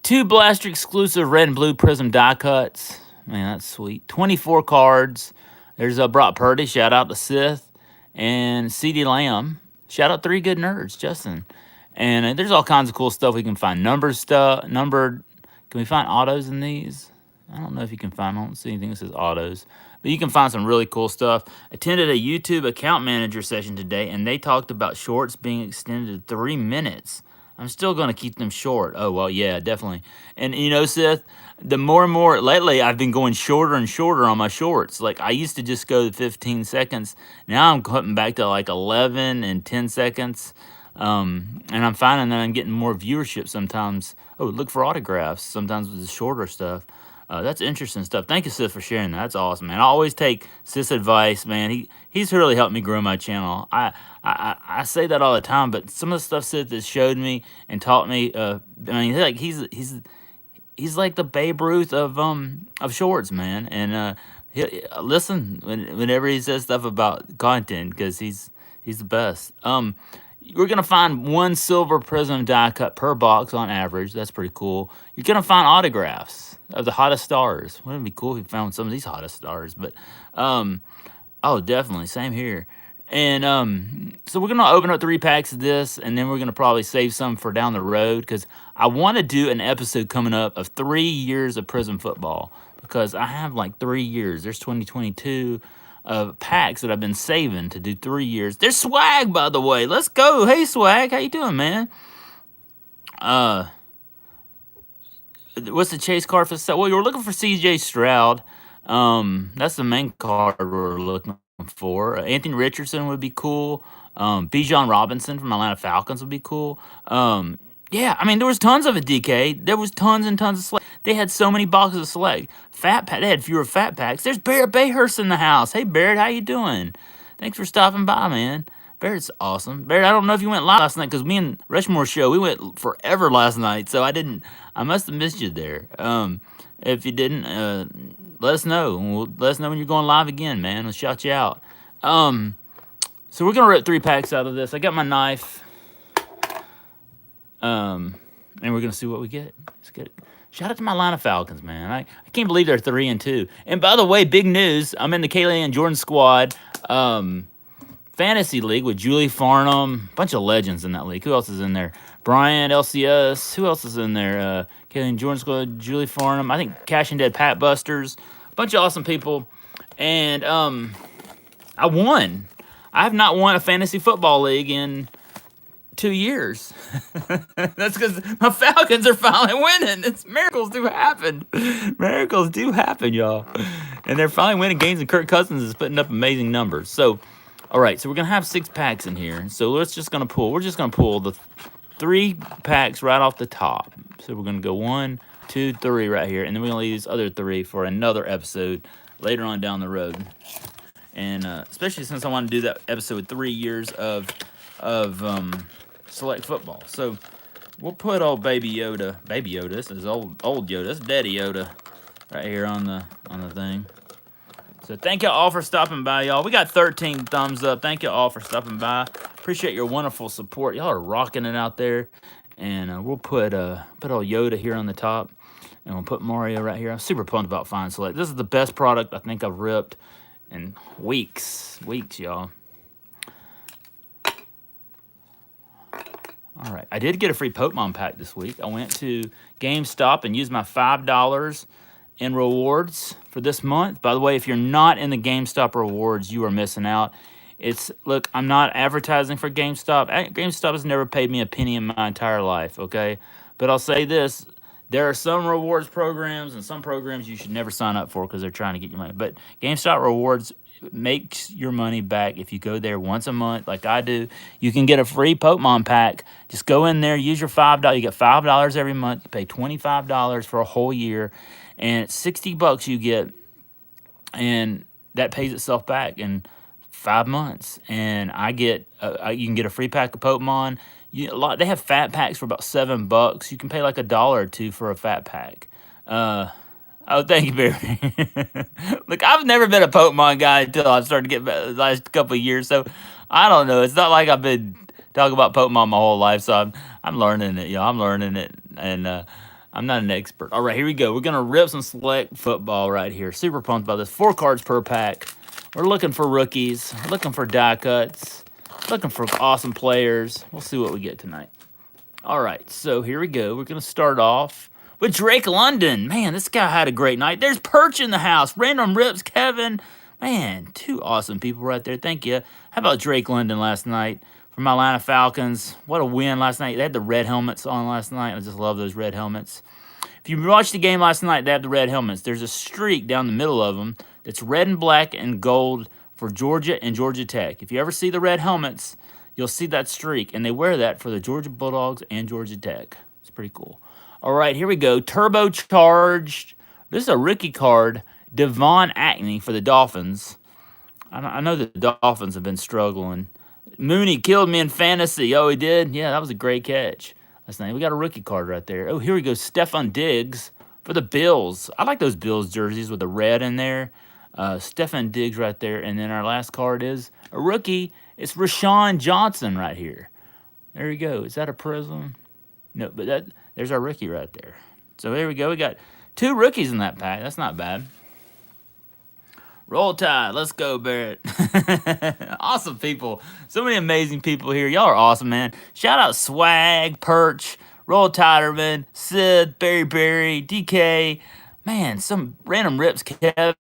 Speaker 1: 2 Blaster exclusive red and blue Prism die cuts. Man, that's sweet. 24 cards. There's a Brock Purdy. Shout out to Sith and CD Lamb. Shout out 3 Good Nerds, Justin. And there's all kinds of cool stuff we can find. Numbered. Can we find autos in these? I don't know if you can find. I don't see anything that says autos. But you can find some really cool stuff. Attended a YouTube account manager session today, and they talked about shorts being extended to 3 minutes. I'm still going to keep them short. Oh, well, yeah, definitely. And, Seth, the more and more lately, I've been going shorter and shorter on my shorts. Like, I used to just go to 15 seconds. Now I'm cutting back to like 11 and 10 seconds. And I'm finding that I'm getting more viewership sometimes. Oh, look for autographs sometimes with the shorter stuff. That's interesting stuff. Thank you, Sis, for sharing that. That's awesome, man. I always take Sis' advice, man. He's really helped me grow my channel. I say that all the time, but some of the stuff Sis has showed me and taught me. I mean, like he's like the Babe Ruth of shorts, man. And listen whenever he says stuff about content because he's the best. We're gonna find 1 silver Prism die cut per box on average. That's pretty cool. You're gonna find autographs of the hottest stars. Wouldn't it be cool if you found some of these hottest stars? But oh, definitely, same here. And so we're gonna open up 3 packs of this, and then we're gonna probably save some for down the road because I want to do an episode coming up of 3 years of Prism football because I have like 3 years. There's 2022 of packs that I've been saving to do 3 years. There's Swag, by the way. Let's go. Hey, Swag, how you doing, man? What's the chase card for sale? Well, you're looking for CJ Stroud. That's the main card we're looking for. Anthony Richardson would be cool. Bijan Robinson from Atlanta Falcons would be cool. Yeah, I mean, there was tons of it, DK. There was tons and tons of select. They had so many boxes of select. They had fewer fat packs. There's Barrett Bayhurst in the house. Hey, Barrett, how you doing? Thanks for stopping by, man. Barrett's awesome. Barrett, I don't know if you went live last night because me and Rushmore show, we went forever last night, so I must have missed you there. If you didn't, let us know. Let us know when you're going live again, man. We'll shout you out. So we're going to rip 3 packs out of this. I got my knife. And we're gonna see what we get. Let's get it. Shout out to my Atlanta Falcons, man. I can't believe they're 3-2. And by the way, big news. I'm in the Kaylee and Jordan squad fantasy league with Julie Farnham. Bunch of legends in that league. Who else is in there? Brian, LCS. Who else is in there? Kaylee and Jordan squad, Julie Farnham. I think Cash and Dead Pat Busters. A bunch of awesome people. And I won. I have not won a fantasy football league in 2 years. That's because my Falcons are finally winning. Miracles do happen. Miracles do happen, y'all. And they're finally winning games, and Kirk Cousins is putting up amazing numbers. So, all right, so we're going to have 6 packs in here. So we're just going to pull the 3 packs right off the top. So we're going to go 1, 2, 3 right here. And then we're going to leave these other 3 for another episode later on down the road. And especially since I want to do that episode with 3 years of select football. So we'll put old Baby Yoda. Baby Yoda. This is old Yoda. This is Daddy Yoda right here on the thing. So thank y'all all for stopping by, y'all. We got 13 thumbs up. Thank y'all all for stopping by. Appreciate your wonderful support. Y'all are rocking it out there. And we'll put old Yoda here on the top. And we'll put Mario right here. I'm super pumped about Fine Select. This is the best product I think I've ripped in weeks, y'all. All right, I did get a free Pokemon pack this week. I went to GameStop and used my $5 in rewards for this month. By the way, if you're not in the GameStop rewards, you are missing out. Look, I'm not advertising for GameStop. GameStop has never paid me a penny in my entire life, okay? But I'll say this. There are some rewards programs and some programs you should never sign up for because they're trying to get your money. But GameStop rewards makes your money back if you go there once a month like I do. You can get a free Pokemon pack. Just go in there, use your $5. You get $5 every month. You pay $25 for a whole year. and it's $60 you get, and that pays itself back in 5 months. And I get you can get a free pack of Pokemon. They have fat packs for about $7. You can pay like $1 or $2 for a fat pack. Oh, thank you, Barry. Look, I've never been a Pokemon guy until I started to get the last couple of years. So I don't know. It's not like I've been talking about Pokemon my whole life. So I'm learning it. I'm learning it, and I'm not an expert. All right, here we go. We're gonna rip some select football right here. Super pumped about this. 4 cards per pack. We're looking for rookies. Looking for die cuts. Looking for awesome players. We'll see what we get tonight. All right, so here we go. We're gonna start off with Drake London. Man, this guy had a great night. There's Perch in the house. Random Rips, Kevin. Man, 2 awesome people right there. Thank you. How about Drake London last night from my Atlanta Falcons? What a win last night. They had the red helmets on last night. I just love those red helmets. If you watched the game last night, they have the red helmets. There's a streak down the middle of them that's red and black and gold for Georgia and Georgia Tech. If you ever see the red helmets, you'll see that streak, and they wear that for the Georgia Bulldogs and Georgia Tech. It's pretty cool. All right, here we go. Turbocharged. This is a rookie card. Devon Ackney for the Dolphins. I know the Dolphins have been struggling. Mooney killed me in fantasy. Oh, he did? Yeah, that was a great catch. That's nice. We got a rookie card right there. Oh, here we go. Stephon Diggs for the Bills. I like those Bills jerseys with the red in there. Stephon Diggs right there. And then our last card is a rookie. It's Rashawn Johnson right here. There you go. Is that a prism? No, but there's our rookie right there. So there we go. We got 2 rookies in that pack. That's not bad. Roll Tide. Let's go, Barrett. Awesome people. So many amazing people here. Y'all are awesome, man. Shout out Swag, Perch, Roll Tiderman, Sid, Barry, DK. Man, some random rips, Kevin,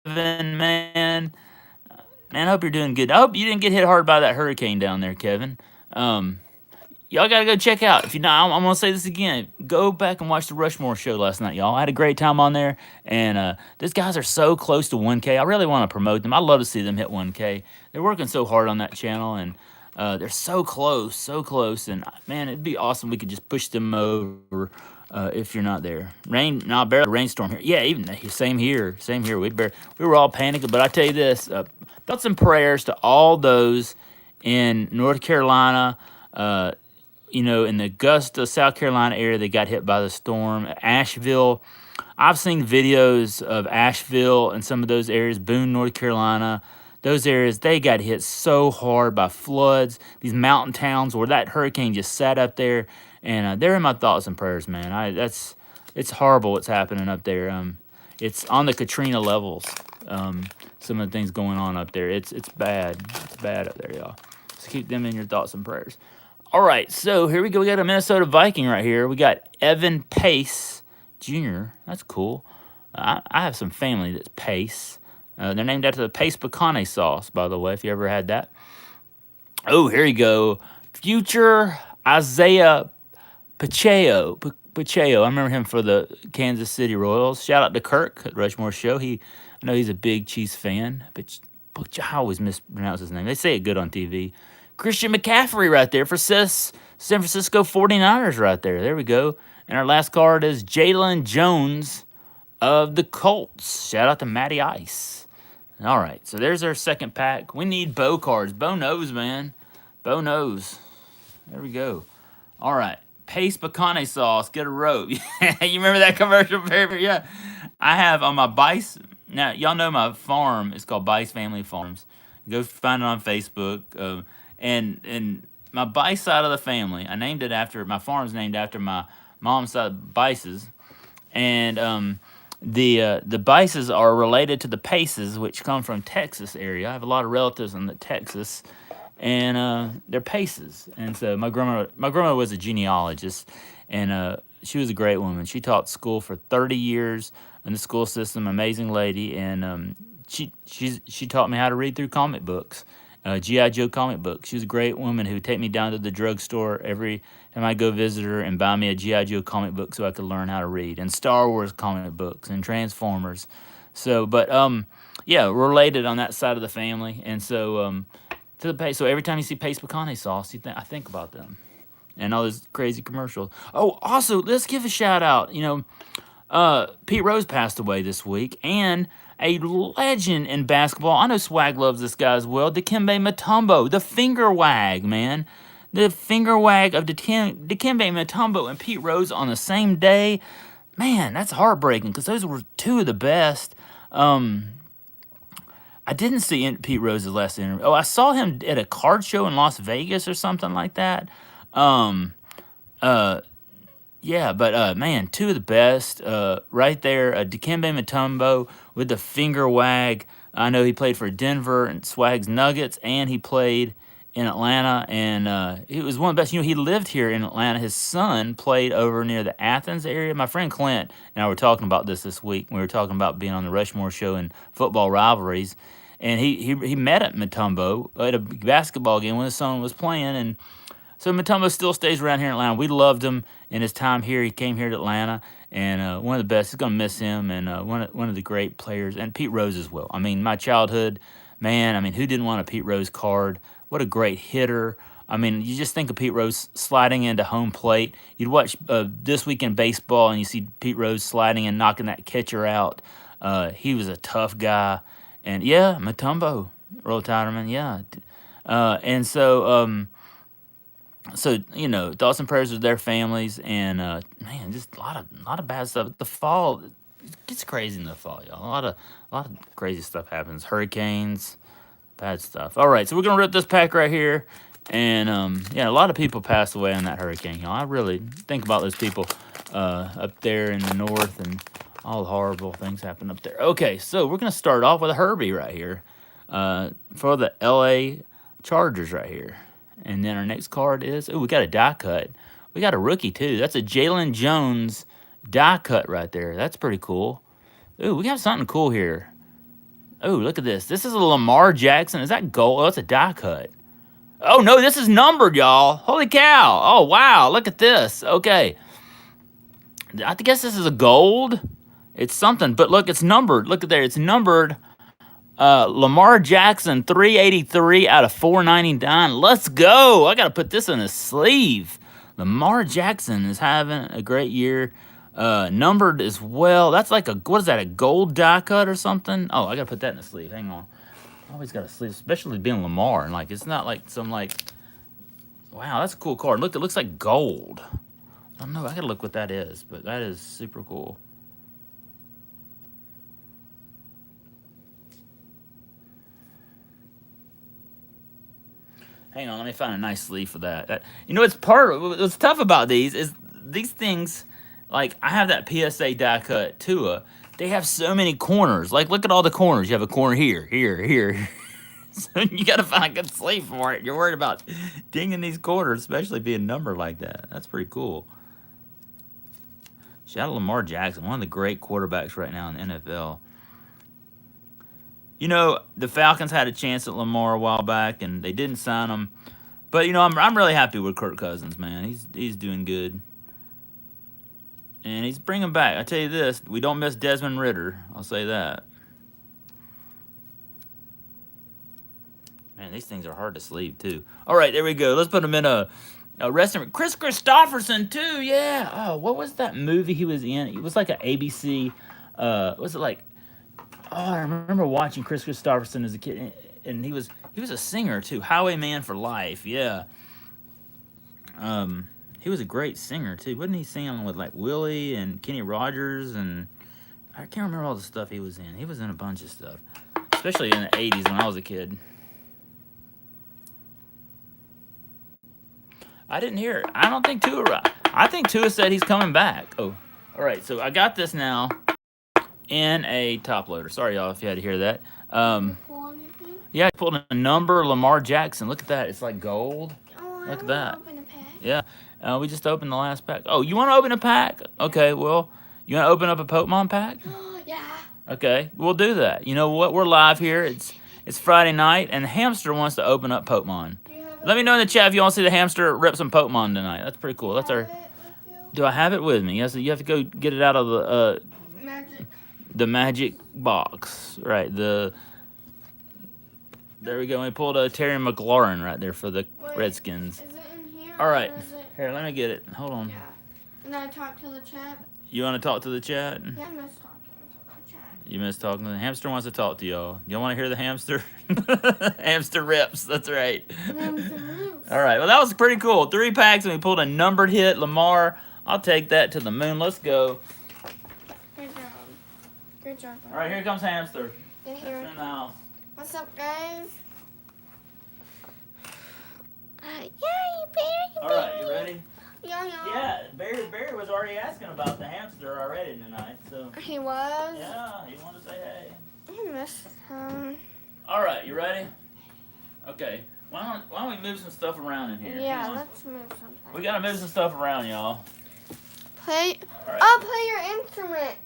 Speaker 1: man. Man, I hope you're doing good. I hope you didn't get hit hard by that hurricane down there, Kevin. Y'all got to go check out. If you're not, I'm going to say this again. Go back and watch the Rushmore show last night, y'all. I had a great time on there. And these guys are so close to 1K. I really want to promote them. I'd love to see them hit 1K. They're working so hard on that channel. And they're so close, so close. And, man, it'd be awesome. We could just push them over if you're not there. Rainstorm here. Yeah, even same here. Same here. We were all panicking. But I tell you this. Thoughts and prayers to all those in North Carolina, in the Augusta, South Carolina area that got hit by the storm. Asheville. I've seen videos of Asheville and some of those areas, Boone, North Carolina. Those areas, they got hit so hard by floods. These mountain towns where that hurricane just sat up there. And they're in my thoughts and prayers, man. It's horrible what's happening up there. It's on the Katrina levels. Some of the things going on up there. It's bad. It's bad up there, y'all. So keep them in your thoughts and prayers. All right, so here we go. We got a Minnesota Viking right here. We got Evan Pace Jr. That's cool. I have some family that's Pace. They're named after the Pace pecane sauce, by the way, if you ever had that. Oh, here you go. Future Isaiah Pacheco. I remember him for the Kansas City Royals. Shout out to Kirk at Rushmore Show. I know he's a big Chiefs fan, but I always mispronounce his name. They say it good on TV. Christian McCaffrey right there for San Francisco 49ers right there. There we go. And our last card is Jalen Jones of the Colts. Shout out to Matty Ice. All right, so there's our second pack. We need Bo cards. Bo knows, man. Bo knows. There we go. All right. Pace pecane sauce. Get a rope. You remember that commercial, baby? Yeah. I have on my bison. Now, y'all know my farm is called Bice Family Farms. Go find it on Facebook. And my Bice side of the family, I named it after, my farm's named after my mom's side of Bices. And the Bices are related to the Paces, which come from Texas area. I have a lot of relatives in Texas, and they're Paces. And so my grandma was a genealogist, and she was a great woman. She taught school for 30 years in the school system, amazing lady, and she taught me how to read through comic books. G.I. Joe comic books. She was a great woman who would take me down to the drugstore every time I go visit her and buy me a G.I. Joe comic book so I could learn how to read, and Star Wars comic books and Transformers. So, but yeah, related on that side of the family, and so to the Pace. So every time you see Pace pecane sauce, I think about them and all those crazy commercials. Oh, also let's give a shout out. Pete Rose passed away this week, and a legend in basketball. I know Swag loves this guy as well. Dikembe Mutombo, the finger wag, man. The finger wag of Dikembe Mutombo and Pete Rose on the same day. Man, that's heartbreaking because those were two of the best. I didn't see Pete Rose's last interview. Oh, I saw him at a card show in Las Vegas or something like that. Um, uh, yeah, but man, two of the best right there. Dikembe Mutombo with the finger wag. I know he played for Denver and Swag's Nuggets, and he played in Atlanta, and he was one of the best. You know, he lived here in Atlanta. His son played over near the Athens area. My friend Clint and I were talking about this week. We were talking about being on the Rushmore show and football rivalries, and he met at Mutombo at a basketball game when his son was playing, and so Mutombo still stays around here in Atlanta. We loved him in his time here. He came here to Atlanta, and one of the best. He's gonna miss him, and one of the great players, and Pete Rose as well. I mean, my childhood, man. I mean, who didn't want a Pete Rose card? What a great hitter. I mean, you just think of Pete Rose sliding into home plate. You'd watch This Week in Baseball, and you see Pete Rose sliding and knocking that catcher out. He was a tough guy, and yeah, Mutombo, Roll Tiderman, yeah, and so you know, thoughts and prayers with their families, and man, just a lot of bad stuff. The fall, it gets crazy in the fall, y'all. A lot of crazy stuff happens. Hurricanes, bad stuff. All right, so we're gonna rip this pack right here, and yeah, a lot of people passed away in that hurricane, y'all. I really think about those people up there in the north, and all the horrible things happen up there. Okay, so we're gonna start off with a Herbie right here for the L.A. Chargers right here. And then our next card is, we got a die cut. We got a rookie, too. That's a Jalen Jones die cut right there. That's pretty cool. Ooh, we got something cool here. Oh, look at this. This is a Lamar Jackson. Is that gold? Oh, that's a die cut. Oh, no, this is numbered, y'all. Holy cow. Oh, wow. Look at this. Okay. I guess this is a gold. It's something. But look, it's numbered. Look at there. It's numbered. Lamar Jackson, 383 out of 499. Let's go. I got to put this in a sleeve. Lamar Jackson is having a great year. Numbered as well. That's like what is that, a gold die cut or something? Oh, I got to put that in a sleeve. Hang on. Always got a sleeve, especially being Lamar. And like, it's not like some wow, that's a cool card. Look, it looks like gold. I don't know. I got to look what that is, but that is super cool. Hang on, let me find a nice sleeve for that. You know, what's tough about these is these things, like I have that PSA die cut Tua. They have so many corners. Like, look at all the corners. You have a corner here, here, here. So you got to find a good sleeve for it. You're worried about dinging these corners, especially being numbered like that. That's pretty cool. Shout out to Lamar Jackson, one of the great quarterbacks right now in the NFL. You know, the Falcons had a chance at Lamar a while back, and they didn't sign him. But you know, I'm really happy with Kirk Cousins, man. He's doing good, and he's bringing back. I tell you this, we don't miss Desmond Ridder. I'll say that. Man, these things are hard to sleeve too. All right, there we go. Let's put him in a restaurant. Chris Christopherson too. Yeah. Oh, what was that movie he was in? It was like an ABC. Was it like? Oh, I remember watching Chris Christopherson as a kid, and he was a singer too. Highwayman for Life, yeah. He was a great singer too. Wasn't he singing with like Willie and Kenny Rogers, and I can't remember all the stuff he was in. He was in a bunch of stuff, especially in the '80s when I was a kid. I didn't hear it. I don't think Tua. I think Tua said he's coming back. Oh, all right. So I got this now in a top loader. Sorry, y'all, if you had to hear that. Yeah, I pulled a number, Lamar Jackson. Look at that. It's like gold.
Speaker 2: Oh,
Speaker 1: Look at that.
Speaker 2: Open a pack.
Speaker 1: Yeah. We just opened the last pack. Oh, you want to open a pack? Okay, well, you want to open up a Pokemon pack?
Speaker 2: Yeah.
Speaker 1: Okay, we'll do that. You know what? We're live here. It's Friday night, and the hamster wants to open up Pokemon. Let me know in the chat if you want to see the hamster rip some Pokemon tonight. That's pretty cool. That's our. Do I have it with me? Yes. You have to go get it out of the magic box, right? There we go. We pulled a Terry McLaurin right there for the Redskins.
Speaker 2: Is it in here?
Speaker 1: All right. Here, let me get it. Hold on.
Speaker 2: Yeah. And I talk to the chat?
Speaker 1: You want to talk to the chat?
Speaker 2: Yeah, I miss talking to the chat.
Speaker 1: You miss talking to the hamster. Wants to talk to y'all. Y'all want to hear the hamster? Hamster rips. That's right. All right. Well, that was pretty cool. 3 packs and we pulled a numbered hit. Lamar. I'll take that to the moon. Let's go.
Speaker 2: Good job. Good job.
Speaker 1: All right. Here comes hamster.
Speaker 2: Get here.
Speaker 1: In the house.
Speaker 2: What's up, guys? Yay, Barry!
Speaker 1: All right. You ready?
Speaker 2: Yeah.
Speaker 1: Yeah. Barry was already asking about the hamster already tonight. So.
Speaker 2: He was?
Speaker 1: Yeah. He wanted to say hey.
Speaker 2: I missed him.
Speaker 1: All right. You ready? Okay. Why don't we move some stuff around in here?
Speaker 2: Yeah,
Speaker 1: Hang on.
Speaker 2: let's move something.
Speaker 1: We gotta move some stuff around, y'all.
Speaker 2: Play.
Speaker 1: All right.
Speaker 2: I'll play your instrument.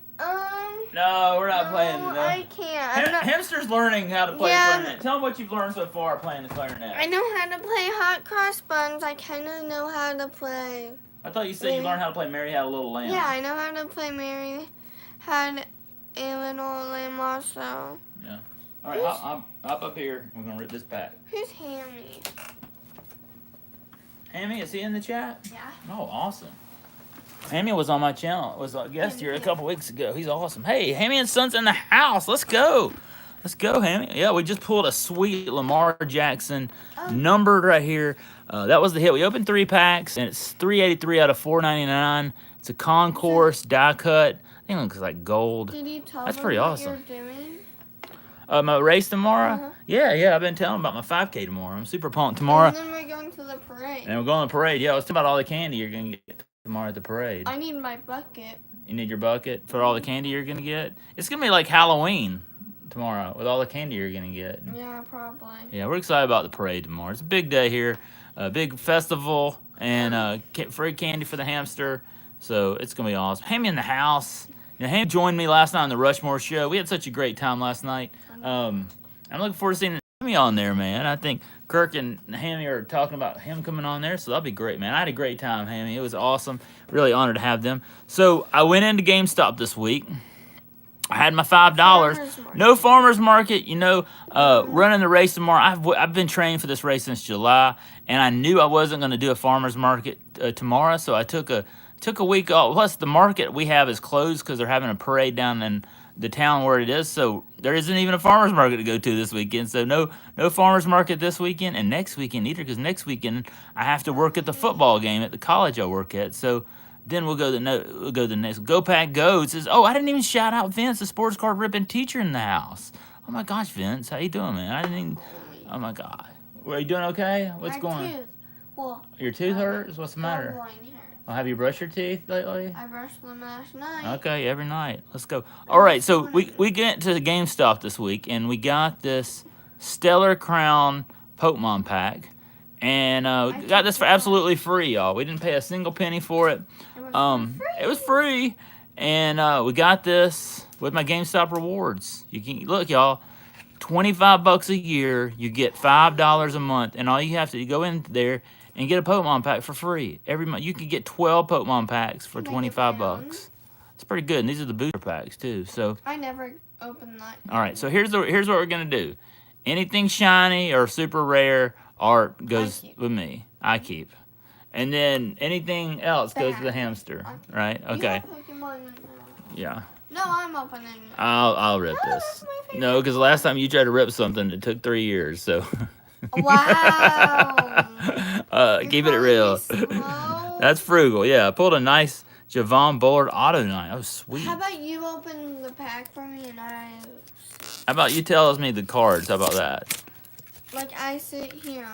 Speaker 1: No, we're not playing
Speaker 2: No,
Speaker 1: today.
Speaker 2: I can't. I'm not.
Speaker 1: Hamster's learning how to play
Speaker 2: Yeah.
Speaker 1: clarinet. Tell him what you've learned so far playing the clarinet.
Speaker 2: I know how to play hot cross buns. I kind of know how to play.
Speaker 1: I thought you said you learned how to play Mary Had a Little Lamb.
Speaker 2: Yeah, I know how to play Mary Had a Little Lamb also.
Speaker 1: Yeah. All right, hop up here. We're gonna rip this pack.
Speaker 2: Who's Hammy?
Speaker 1: Hammy, is he in the chat?
Speaker 2: Yeah.
Speaker 1: Oh, awesome. Hammy was on my channel. Was a guest here a couple weeks ago. He's awesome. Hey, Hammy and Son's in the house. Let's go. Let's go, Hammy. Yeah, we just pulled a sweet Lamar Jackson numbered right here. That was the hit. We opened 3 packs, and it's $383 out of $499. It's a concourse die cut. I think it looks like gold.
Speaker 2: Did you tell
Speaker 1: That's
Speaker 2: them
Speaker 1: pretty
Speaker 2: what
Speaker 1: awesome.
Speaker 2: you're doing?
Speaker 1: My race tomorrow?
Speaker 2: Uh-huh.
Speaker 1: Yeah. I've been telling them about my 5K tomorrow. I'm super pumped tomorrow.
Speaker 2: And then we're going to the parade.
Speaker 1: And we're going to the parade. Yeah, let's talk about all the candy you're going to get tomorrow at the parade.
Speaker 2: I need my bucket.
Speaker 1: You need your bucket for all the candy you're going to get? It's going to be like Halloween tomorrow with all the candy you're going to get.
Speaker 2: Yeah, probably.
Speaker 1: Yeah, we're excited about the parade tomorrow. It's a big day here, a big festival, and free candy for the hamster. So it's going to be awesome. Hammy in the house. You know, Hammy joined me last night on the Rushmore show. We had such a great time last night. I'm looking forward to seeing Hammy on there, man. I think Kirk and Hammy are talking about him coming on there, so that'll be great, man. I had a great time, Hammy. It was awesome. Really honored to have them. So I went into GameStop this week. I had my $5. No farmer's market, you know, running the race tomorrow. I've been training for this race since July, and I knew I wasn't going to do a farmer's market tomorrow, so I took a week off. Plus, the market we have is closed because they're having a parade down in the town where it is, so there isn't even a farmer's market to go to this weekend. So no farmer's market this weekend, and next weekend either, because next weekend I have to work at the football game at the college I work at. So then we'll go to the next. Go Pack Go. It says, oh, I didn't even shout out Vince, the sports card ripping teacher in the house. Oh my gosh, Vince, how you doing, man? I didn't even. Oh my God, are you doing okay? What's going on?
Speaker 2: Tooth. Well,
Speaker 1: Your tooth hurts? What's the matter? Oh, have you brushed your teeth lately?
Speaker 2: I brushed them last night.
Speaker 1: Okay, every night. Let's go. All right, so we get to the GameStop this week, and we got this Stellar Crown Pokemon pack, and we got this for absolutely free, y'all. We didn't pay a single penny for it. It was free, and we got this with my GameStop rewards. You can look, y'all. $25 a year, you get $5 a month, and all you have to go in there and get a Pokemon pack for free every month. You can get 12 Pokemon packs for $25. It's pretty good, and these are the booster packs too. So
Speaker 2: I never opened that.
Speaker 1: all right, so here's what we're gonna do. Anything shiny or super rare art goes with me. I keep, and then anything else goes to the hamster. Right? Okay. Yeah.
Speaker 2: No, I'm opening it.
Speaker 1: I'll rip
Speaker 2: No,
Speaker 1: this.
Speaker 2: that's my favorite.
Speaker 1: No, because the last time you tried to rip something, it took 3 years. So.
Speaker 2: Wow.
Speaker 1: Keep it real.
Speaker 2: Slow.
Speaker 1: That's frugal. Yeah, I pulled a nice Javon Bullard auto knife. Oh, sweet.
Speaker 2: How about you open the pack for me and
Speaker 1: How about you tell me the cards? How about that?
Speaker 2: I sit here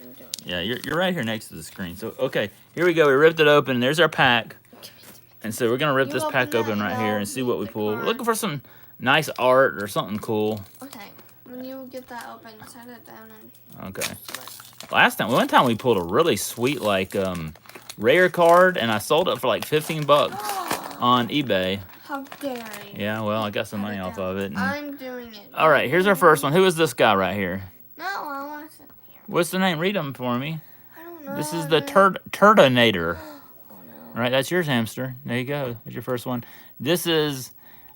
Speaker 2: and do it.
Speaker 1: Yeah, you're right here next to the screen. So, okay, here we go. We ripped it open. There's our pack. And so we're going to rip this pack open right here and see what we pull. We're looking for some nice art or something cool.
Speaker 2: Okay. When you get that open, set it down and...
Speaker 1: Okay. One time we pulled a really sweet, rare card, and I sold it for like $15 on eBay.
Speaker 2: How dare you?
Speaker 1: Yeah, well, I got some money off of it.
Speaker 2: I'm doing it.
Speaker 1: All right, here's our first one. Who is this guy right here?
Speaker 2: No, I want to sit here.
Speaker 1: What's the name? Read them for me.
Speaker 2: I don't know.
Speaker 1: This is the Turtonator.
Speaker 2: Oh, no.
Speaker 1: All right, that's yours, hamster. There you go. That's your first one. This is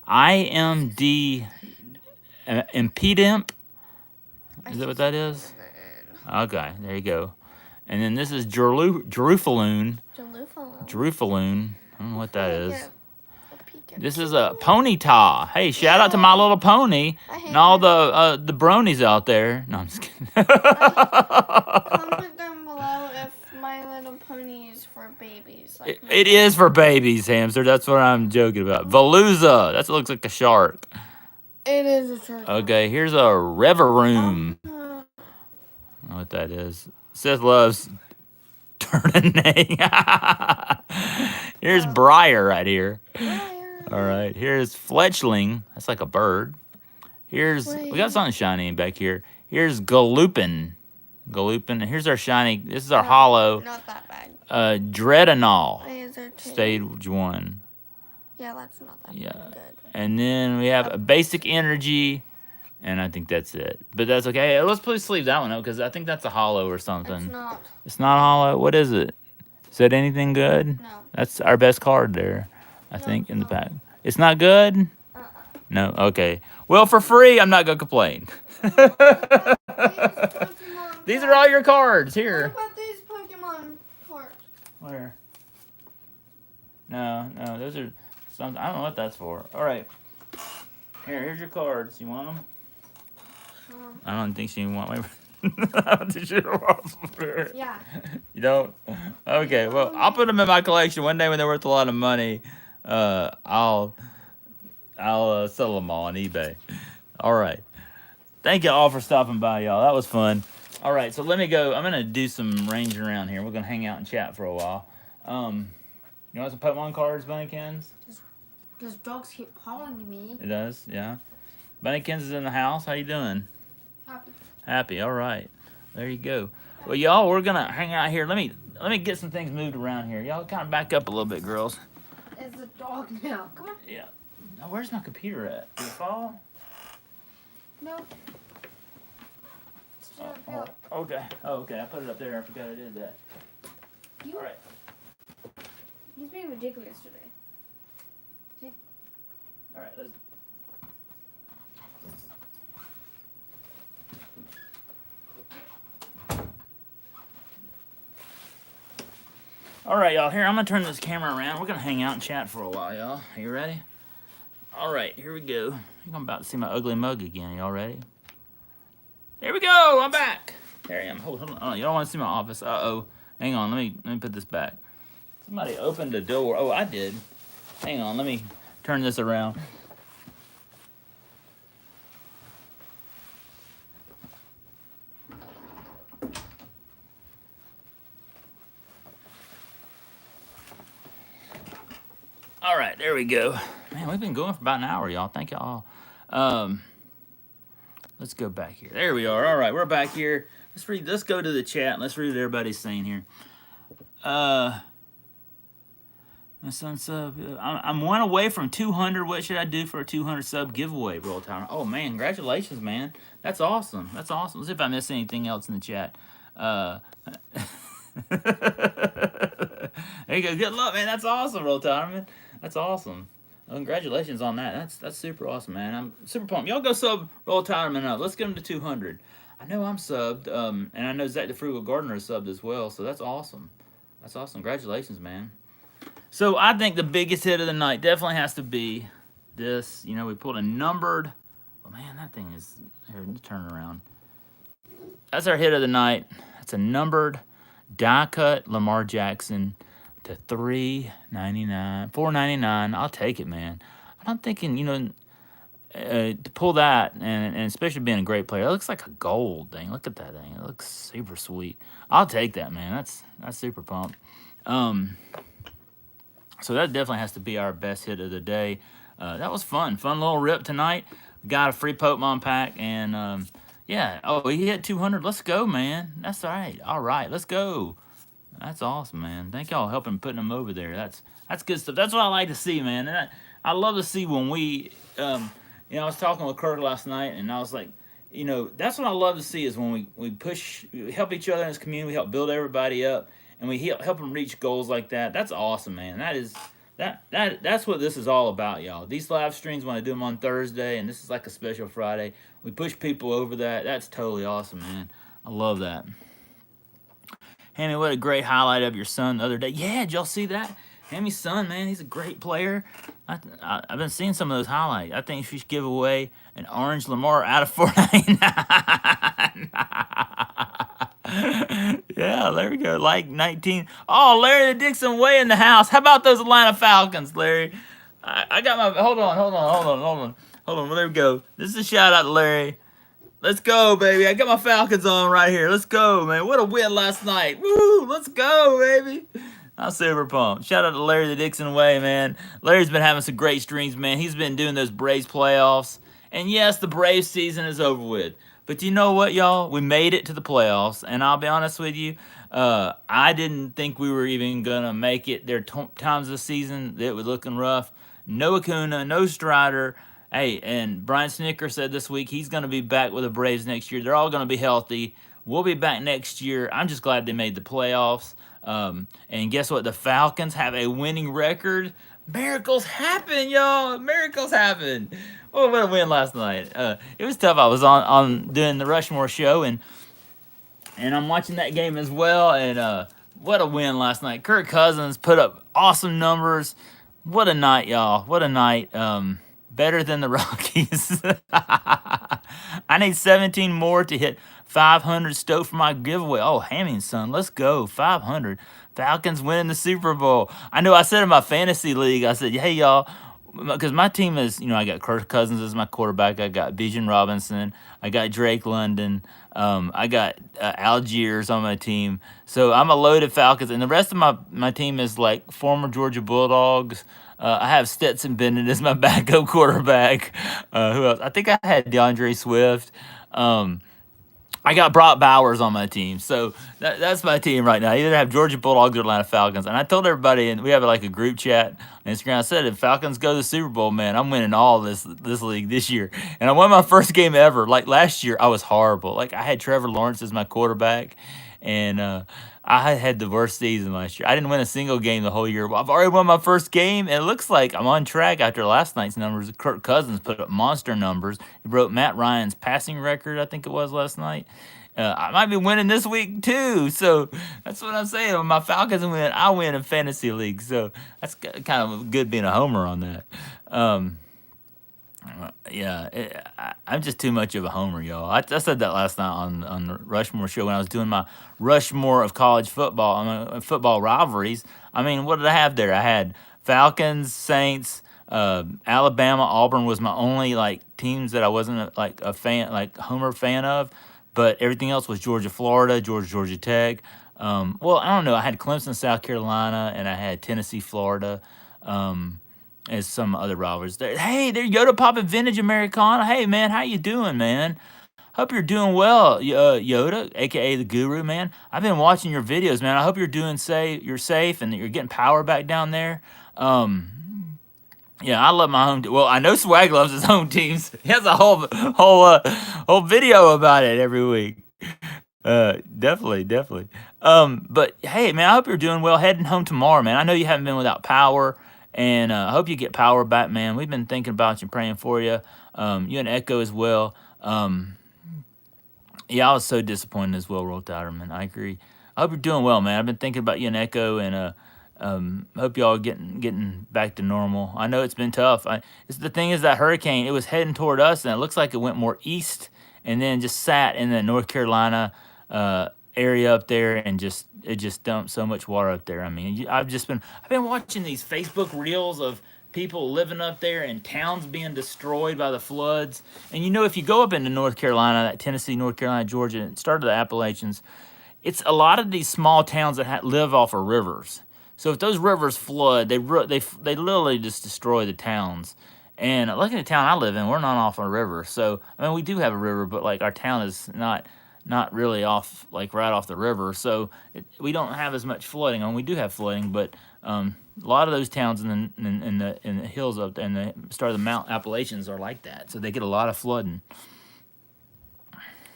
Speaker 1: IMD Impedimp. Is that what that is? Okay, there you go. And then this is Jerufaloon.
Speaker 2: Jalufalo.
Speaker 1: Jerufaloon. I don't know what that is. This is a Ponyta. Hey, shout out to My Little Pony
Speaker 2: I hate
Speaker 1: and all
Speaker 2: that.
Speaker 1: the bronies out there. No, I'm just kidding.
Speaker 2: Comment down below if My Little Pony is for babies. Like
Speaker 1: It is for babies, hamster. That's what I'm joking about. Veluza. That looks like a shark.
Speaker 2: It is a shark.
Speaker 1: Okay, here's a Reveroom. I don't know what that is. Seth loves turning. Here's Briar right here. All right, here's Fletchling. That's like a bird. We got something shiny back here. Here's Galupin. And here's our shiny. This is our hollow.
Speaker 2: Not that bad.
Speaker 1: Dreadnought. Stage 1.
Speaker 2: Yeah, that's not that good.
Speaker 1: And then we have a basic energy, and I think that's it. But that's okay. Hey, let's please leave that one out because I think that's a hollow or something.
Speaker 2: It's not.
Speaker 1: It's not a hollow. What is it? Is that anything good?
Speaker 2: No.
Speaker 1: That's our best card there, I think, in the pack. It's not good? No? Okay. Well, for free, I'm not going to complain. These are all your cards. Here.
Speaker 2: What about these Pokemon cards?
Speaker 1: Where? No, those are something. I don't know what that's for. All right. Here's your cards. You want them? I don't think she want my. I don't think she wants them.
Speaker 2: Yeah.
Speaker 1: You don't? Okay. Well, I'll put them in my collection one day when they're worth a lot of money. I'll sell them all on eBay. All right. Thank you all for stopping by, y'all. That was fun. All right, so let me go. I'm going to do some ranging around here. We're going to hang out and chat for a while. You want some Pokemon cards, Bunnykins?
Speaker 2: Because dogs keep pawing me.
Speaker 1: It does, yeah. Bunnykins is in the house. How you doing? Happy, all right. There you go. Well, y'all, we're going to hang out here. Let me get some things moved around here. Y'all kind of back up a little bit, girls.
Speaker 2: It's a dog now. Come on.
Speaker 1: Yeah. Now, where's my computer at? Did it fall?
Speaker 2: No.
Speaker 1: Okay. Oh, okay. I put it up there. I forgot I did that. All right.
Speaker 2: He's being ridiculous today. See?
Speaker 1: All right. Let's. All right, y'all. Here, I'm gonna turn this camera around. We're gonna hang out and chat for a while, y'all. Are you ready? All right. Here we go. I'm about to see my ugly mug again. Y'all ready? Here we go. I'm back. There I am. Hold on. Oh, you don't want to see my office. Uh-oh. Hang on. Let me put this back. Somebody opened the door. Oh, I did. Hang on. Let me turn this around. All right. There we go. Man, we've been going for about an hour, y'all. Thank y'all. Let's go back here. There we are. All right, we're back here. Let's go to the chat and let's read what everybody's saying here. My son sub. I'm one away from 200. What should I do for a 200 sub giveaway, Roll Tower? Oh man, congratulations, man. That's awesome. That's awesome. Let's see if I missed anything else in the chat. There you go. Good luck, man. That's awesome, Roll Tower, man. That's awesome. Well, congratulations on that. That's super awesome, man. I'm super pumped. Y'all go sub Roll Tireman up. Let's get him to 200. I know I'm subbed, and I know Zach the Frugal Gardener is subbed as well, so that's awesome. That's awesome. Congratulations, man. So I think the biggest hit of the night definitely has to be this. You know, we pulled a numbered. Oh, man, that thing is... Here, turn around. That's our hit of the night. That's a numbered die-cut Lamar Jackson to $3.99, $4.99. I'll take it, man. I'm thinking, you know, to pull that, and especially being a great player, it looks like a gold thing. Look at that thing. It looks super sweet. I'll take that, man. That's super pumped. So that definitely has to be our best hit of the day. That was fun. Fun little rip tonight. Got a free Pokemon pack, and yeah. Oh, he hit 200. Let's go, man. That's all right. All right, let's go. That's awesome, man. Thank y'all helping putting them over there. That's good stuff. That's what I like to see, man. And I love to see when we, you know, I was talking with Kirk last night, and I was like, you know, that's what I love to see is when we help each other in this community, we help build everybody up, and we help them reach goals like that. That's awesome, man. That's what this is all about, y'all. These live streams, when I do them on Thursday, and this is like a special Friday, we push people over that. That's totally awesome, man. I love that. Hammy, what a great highlight of your son the other day. Yeah, did y'all see that? Hammy's son, man, he's a great player. I've been seeing some of those highlights. I think she should give away an orange Lamar out of 499. Yeah, there we go. Like 19. Oh, Larry the Dixon way in the house. How about those Atlanta Falcons, Larry? I got my. Hold on. Well, there we go. This is a shout out to Larry. Let's go, baby. I got my Falcons on right here. Let's go, man. What a win last night. Woo! Let's go, baby. I'm super pumped. Shout out to Larry the Dixon way, man. Larry's been having some great streams, man. He's been doing those Braves playoffs. And yes, the Braves season is over with. But you know what, y'all? We made it to the playoffs. And I'll be honest with you, I didn't think we were even going to make it. There are times this season that was looking rough. No Acuna, no Strider. Hey, and Brian Snicker said this week he's going to be back with the Braves next year. They're all going to be healthy. We'll be back next year. I'm just glad they made the playoffs. And guess what? The Falcons have a winning record. Miracles happen, y'all. Miracles happen. Oh, what a win last night. It was tough. I was on doing the Rushmore show, and I'm watching that game as well. And what a win last night. Kirk Cousins put up awesome numbers. What a night, y'all. What a night. Better than the Rockies. I need 17 more to hit 500 stoked for my giveaway. Oh, Hammy and son, let's go. 500. Falcons winning the Super Bowl. I know I said in my fantasy league, I said, hey, y'all, because my team is, I got Kirk Cousins as my quarterback. I got Bijan Robinson. I got Drake London. I got Algiers on my team. So I'm a loaded Falcons. And the rest of my team is like former Georgia Bulldogs. I have Stetson Bennett as my backup quarterback. Who else? I think I had DeAndre Swift. I got Brock Bowers on my team. So that's my team right now. I either have Georgia Bulldogs or Atlanta Falcons. And I told everybody, and we have like a group chat on Instagram. I said, if Falcons go to the Super Bowl, man, I'm winning all this league this year. And I won my first game ever. Like last year, I was horrible. Like I had Trevor Lawrence as my quarterback. And I had the worst season last year. I didn't win a single game the whole year. Well, I've already won my first game, and it looks like I'm on track after last night's numbers. Kirk Cousins put up monster numbers. He broke Matt Ryan's passing record, I think it was last night. I might be winning this week too. So that's what I'm saying. When my Falcons win, I win in fantasy league. So that's kind of good being a homer on that. I'm just too much of a homer, y'all. I said that last night on the Rushmore show when I was doing my Rushmore of college football, football rivalries. I mean, what did I have there? I had Falcons, Saints, Alabama, Auburn was my only like teams that I wasn't like a fan, like homer fan of, but everything else was Georgia, Florida, Georgia Tech. Well, I don't know. I had Clemson, South Carolina, and I had Tennessee, Florida. As some other rivalries. Hey, there Yoda Papa Vintage Americana. Hey, man, how you doing, man? Hope you're doing well, Yoda, aka the Guru, man. I've been watching your videos, man. I hope you're doing safe. You're safe, and that you're getting power back down there. Yeah, I love my home. Well, I know Swag loves his home teams. He has a whole video about it every week. Definitely. But hey, man, I hope you're doing well. Heading home tomorrow, man. I know you haven't been without power. And I hope you get power back, man. We've been thinking about you, praying for you. You and Echo as well. Yeah, I was so disappointed as well, Roll Tiderman. I agree. I hope you're doing well, man. I've been thinking about you and Echo, and hope y'all getting back to normal. I know it's been tough. It's the thing is that hurricane, it was heading toward us, and it looks like it went more east, and then just sat in the North Carolina area up there, and it just dumped so much water up there. I mean, I've been watching these Facebook reels of people living up there and towns being destroyed by the floods. And if you go up into North Carolina, that Tennessee, North Carolina, Georgia, and start of the Appalachians, it's a lot of these small towns that live off of rivers. So if those rivers flood, they literally just destroy the towns. And look at the town I live in, we're not off a river. So I mean, we do have a river, but like our town is not really off, like right off the river. So we don't have as much flooding. I mean, we do have flooding, but a lot of those towns in the hills up in the start of the Mount Appalachians are like that. So they get a lot of flooding.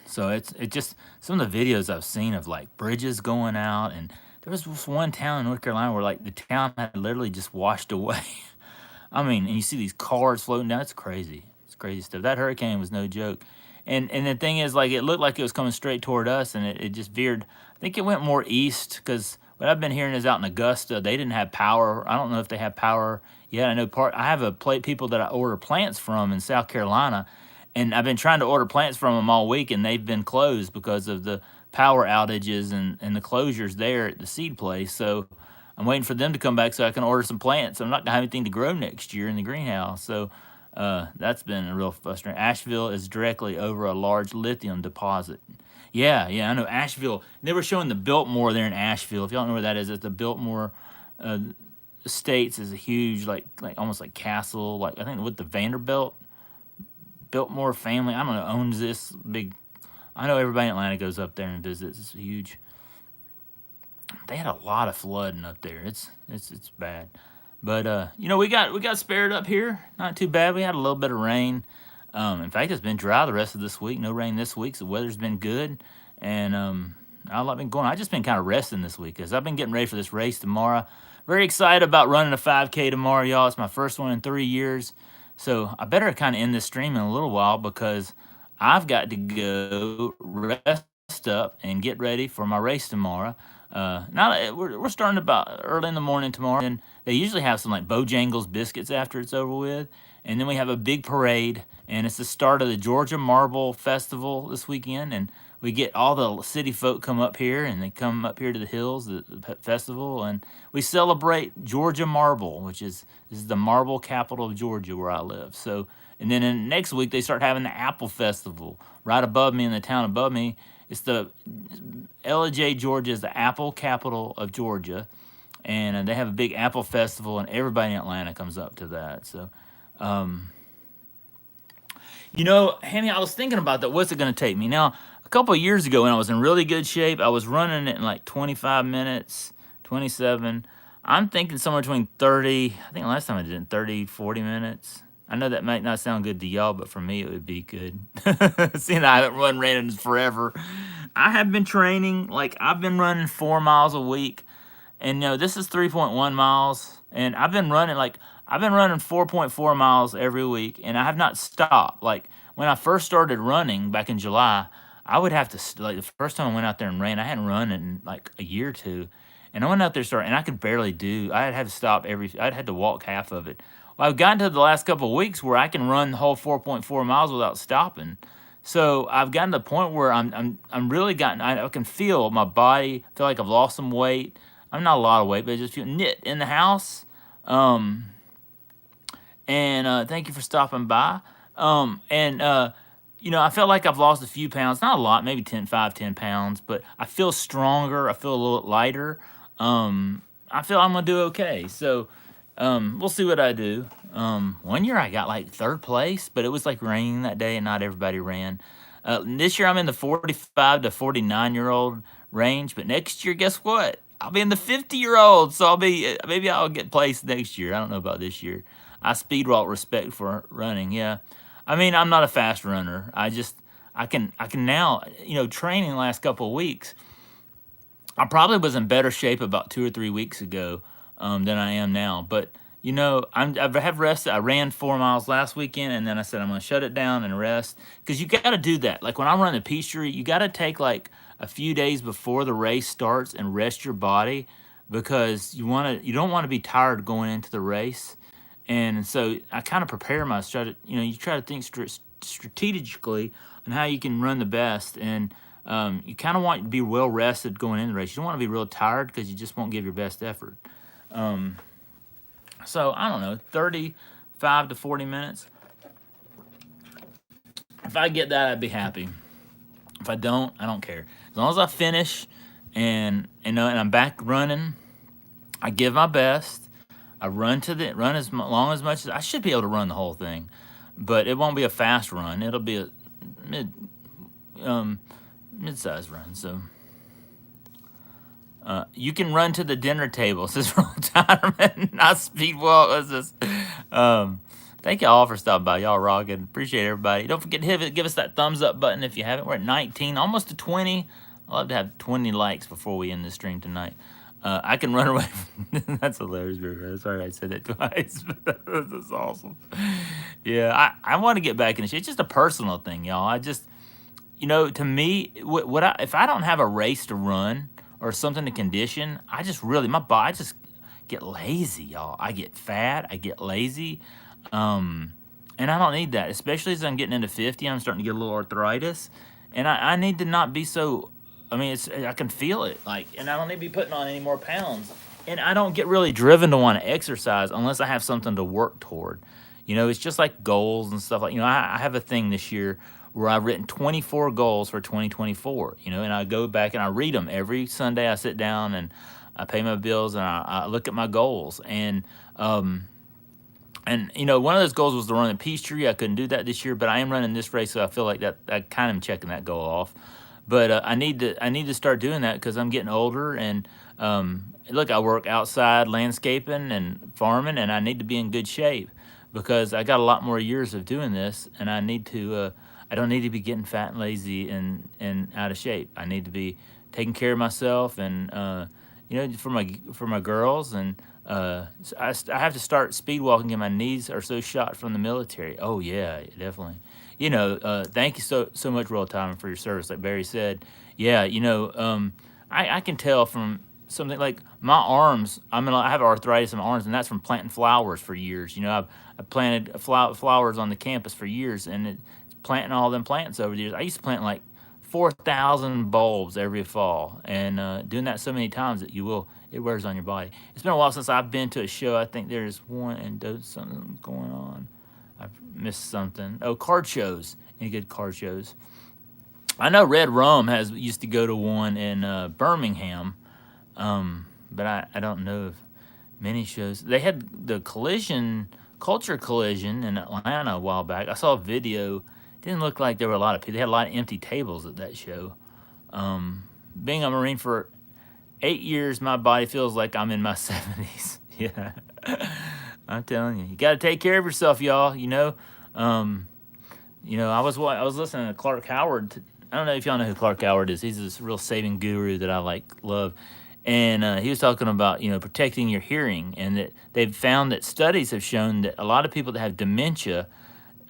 Speaker 1: So it just some of the videos I've seen of like bridges going out, and there was this one town in North Carolina where like the town had literally just washed away. I mean, and you see these cars floating down. It's crazy. It's crazy stuff. That hurricane was no joke. And the thing is, like, it looked like it was coming straight toward us, and it just veered. I think it went more east because what I've been hearing is out in Augusta, they didn't have power. I don't know if they have power yet. I know I have a plate people that I order plants from in South Carolina, and I've been trying to order plants from them all week, and they've been closed because of the power outages and the closures there at the seed place. So I'm waiting for them to come back so I can order some plants. I'm not gonna have anything to grow next year in the greenhouse. So that's been a real frustrating. Asheville is directly over a large lithium deposit. Yeah, yeah, I know Asheville. They were showing the Biltmore there in Asheville. If y'all know where that is, it's the Biltmore uh, Estates is a huge, like almost like castle. Like I think with the Biltmore family, I don't know, owns this big. I know everybody in Atlanta goes up there and visits. It's huge. They had a lot of flooding up there. It's bad. But we got spared up here. Not too bad. We had a little bit of rain. In fact, it's been dry the rest of this week. No rain this week, so the weather's been good. And all I've been going, I've just been kind of resting this week because I've been getting ready for this race tomorrow. Very excited about running a 5K tomorrow, y'all. It's my first one in 3 years. So I better kind of end this stream in a little while because I've got to go rest up and get ready for my race tomorrow. Not we're starting about early in the morning tomorrow, and they usually have some like Bojangles biscuits after it's over with, and then we have a big parade, and it's the start of the Georgia Marble Festival this weekend, and we get all the city folk come up here, and they come up here to the hills, the festival, and we celebrate Georgia Marble, which is this is the marble capital of Georgia where I live. So, and then next week they start having the Apple Festival right above me in the town above me. It's the LJ, Georgia is the apple capital of Georgia, and they have a big apple festival, and everybody in Atlanta comes up to that. So, um, Hammy, I was thinking about that. What's it going to take me? Now, a couple of years ago when I was in really good shape, I was running it in like 25 minutes, 27. I'm thinking somewhere between 30, I think last time I did it in 30, 40 minutes. I know that might not sound good to y'all, but for me it would be good. Seeing I haven't ran in forever. I have been training, like I've been running 4 miles a week. And this is 3.1 miles. And I've been running 4.4 miles every week, and I have not stopped. Like when I first started running back in July, I would have to like the first time I went out there and ran, I hadn't run in like a year or two. And I went out there starting, and I could barely do. I had to stop I'd had to walk half of it. Well, I've gotten to the last couple of weeks where I can run the whole 4.4 miles without stopping. So I've gotten to the point where I'm really gotten. I can feel my body. Feel like I've lost some weight. I'm not a lot of weight, but I just feel knit in the house. Um, and thank you for stopping by. And I felt like I've lost a few pounds, not a lot, maybe 10 pounds, but I feel stronger. I feel a little lighter. I feel I'm gonna do okay. So, we'll see what I do. One year I got like third place, but it was like raining that day and not everybody ran. This year I'm in the 45 to 49-year-old range, but next year, guess what? I'll be in the 50-year-old, so maybe I'll get placed next year. I don't know about this year. I speed walk respect for running. Yeah, I mean I'm not a fast runner. I can now training the last couple of weeks. I probably was in better shape about 2 or 3 weeks ago than I am now. But I have rested. I ran 4 miles last weekend, and then I said I'm going to shut it down and rest because you got to do that. Like when I run the Peachtree, you got to take like a few days before the race starts and rest your body because you don't want to be tired going into the race. And so I kind of prepare myself. You try to think strategically on how you can run the best, and you kind of want to be well rested going in the race. You don't want to be real tired because you just won't give your best effort. Um, so I don't know, 35 to 40 minutes. If I get that, I'd be happy. If I don't, I don't care. As long as I finish and I'm back running, I give my best. I run as long as much as I should be able to run the whole thing, but it won't be a fast run. It'll be a um, mid-sized run. So you can run to the dinner table. Says retirement, not speed walk. What's this? Thank you all for stopping by. Y'all rocking. Appreciate everybody. Don't forget to give us that thumbs up button if you haven't. We're at 19, almost to 20. I'd love to have 20 likes before we end the stream tonight. I can run away. That's hilarious. Sorry I said that twice. That's awesome. Yeah, I want to get back in the shit. It's just a personal thing, y'all. To me, if I don't have a race to run or something to condition, I just really my body I just get lazy, y'all. I get fat, I get lazy. Um, and I don't need that, especially as I'm getting into 50. I'm starting to get a little arthritis, and I need to not be so. I mean, I can feel it, like, and I don't need to be putting on any more pounds. And I don't get really driven to want to exercise unless I have something to work toward. It's just like goals and stuff. Like, I have a thing this year where I've written 24 goals for 2024. And I go back and I read them every Sunday. I sit down and I pay my bills and I look at my goals. And one of those goals was to run a Peachtree. I couldn't do that this year, but I am running this race, so I feel like that I kind of am checking that goal off. But I need to start doing that because I'm getting older. And look, I work outside landscaping and farming, and I need to be in good shape because I got a lot more years of doing this, and I need to. I don't need to be getting fat and lazy and out of shape. I need to be taking care of myself and for my girls. And I have to start speed walking, and my knees are so shot from the military. Oh yeah, definitely. Thank you so much, Royal Time, for your service. Like Barry said, yeah. I can tell from something like my arms. I have arthritis in my arms, and that's from planting flowers for years. I've planted flowers on the campus for years, and it's planting all them plants over the years. I used to plant like 4,000 bulbs every fall, and doing that so many times that it wears on your body. It's been a while since I've been to a show. I think there's one, and there's something going on. I've missed something. Oh, card shows. Any good card shows? I know Red Rum used to go to one in Birmingham, but I don't know if many shows. They had the Culture Collision in Atlanta a while back. I saw a video. Didn't look like there were a lot of people. They had a lot of empty tables at that show. Being a Marine for 8 years, my body feels like I'm in my 70s. Yeah, I'm telling you, you got to take care of yourself, y'all. I was listening to Clark Howard. I don't know if y'all know who Clark Howard is. He's this real saving guru that I love. And he was talking about protecting your hearing, and that they've found that studies have shown that a lot of people that have dementia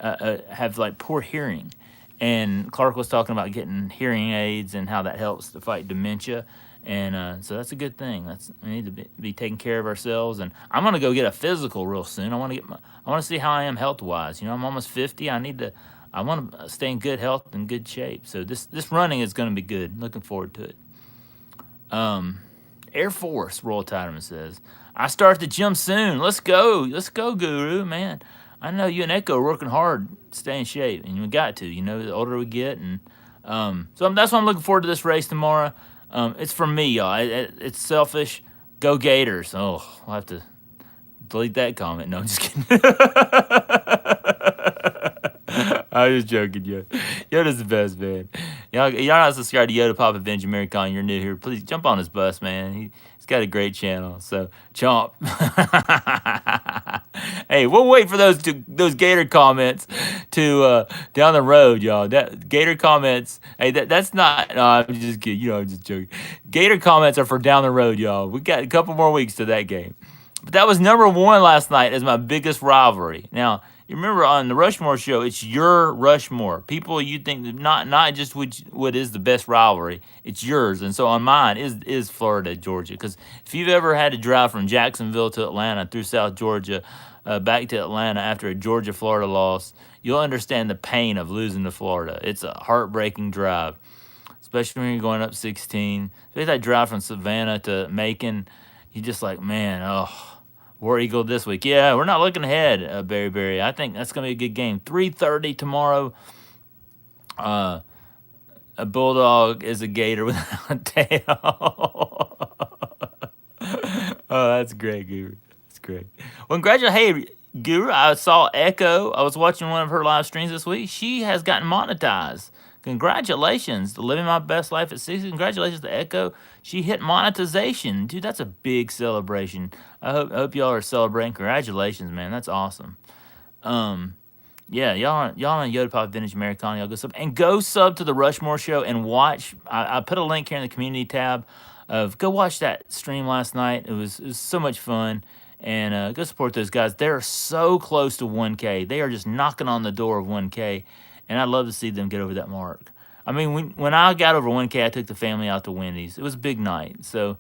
Speaker 1: have like poor hearing. And Clark was talking about getting hearing aids and how that helps to fight dementia. And so that's a good thing. We need to be taking care of ourselves. And I'm gonna go get a physical real soon. I want to see how I am health wise. I'm almost 50. I want to stay in good health and good shape. So this running is gonna be good. Looking forward to it. Air Force, Royal Tiderman says, I start the gym soon. Let's go, Guru, man. I know you and Echo are working hard to stay in shape, and we got to. The older we get, and so that's why I'm looking forward to this race tomorrow. It's for me, y'all. It's selfish. Go Gators. Oh, I'll have to delete that comment. No, I'm just kidding. I was joking, yo. Yoda's the best, man. Y'all not subscribed to Yoda, Papa Benji, Mary Con. You're new here. Please jump on his bus, man. He's got a great channel. So chomp. Hey, we'll wait for those Gator comments to down the road, y'all. That Gator comments. Hey, that's not. No, I'm just kidding. I'm just joking. Gator comments are for down the road, y'all. We got a couple more weeks to that game. But that was number one last night as my biggest rivalry. Now, you remember on the Rushmore show, it's your Rushmore. People you think not just what is the best rivalry, it's yours. And so on mine is Florida, Georgia. Because if you've ever had to drive from Jacksonville to Atlanta through South Georgia, back to Atlanta after a Georgia-Florida loss, you'll understand the pain of losing to Florida. It's a heartbreaking drive, especially when you're going up 16. Especially that drive from Savannah to Macon, you're just like, man, oh. War Eagle this week. Yeah, we're not looking ahead, Barry. I think that's going to be a good game. 3:30 tomorrow. A Bulldog is a Gator without a tail. Oh, that's great, Guru. That's great. Well, hey, Guru, I saw Echo. I was watching one of her live streams this week. She has gotten monetized. Congratulations. Living my best life at 60. Congratulations to Echo. She hit monetization. Dude, that's a big celebration. I hope y'all are celebrating. Congratulations, man. That's awesome. Yeah, y'all on Yoda Pop Vintage Americana. Y'all go sub to the Rushmore show and watch. I put a link here in the community tab go watch that stream last night. It was so much fun. And go support those guys. They're so close to 1K. They are just knocking on the door of 1K. And I'd love to see them get over that mark. I mean, when I got over 1K, I took the family out to Wendy's. It was a big night. So,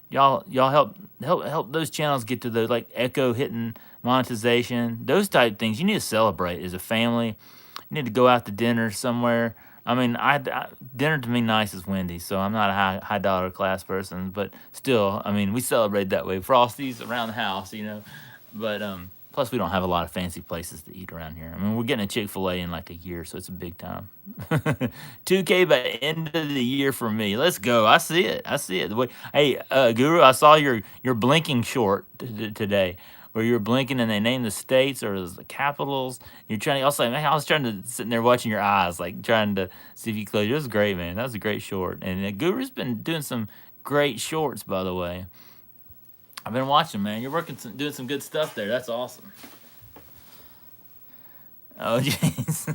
Speaker 1: y'all help those channels get to the like Echo hitting monetization, those type things. You need to celebrate as a family. You need to go out to dinner somewhere. I mean, dinner to me nice is Wendy's, so I'm not a high dollar class person, but still, I mean, we celebrate that way. Frosties around the house, but plus we don't have a lot of fancy places to eat around here. I mean, we're getting a Chick-fil-A in like a year, so it's a big time. 2K by the end of the year for me. Let's go. I see it. I see it. Hey, Guru, I saw your blinking short today, where you were blinking and they named the states or the capitals. You're trying. I was like, man, I was trying to sitting there watching your eyes, like trying to see if you close. It was great, man. That was a great short. And Guru's been doing some great shorts, by the way. I've been watching, man. You're doing some good stuff there. That's awesome. Oh, jeez.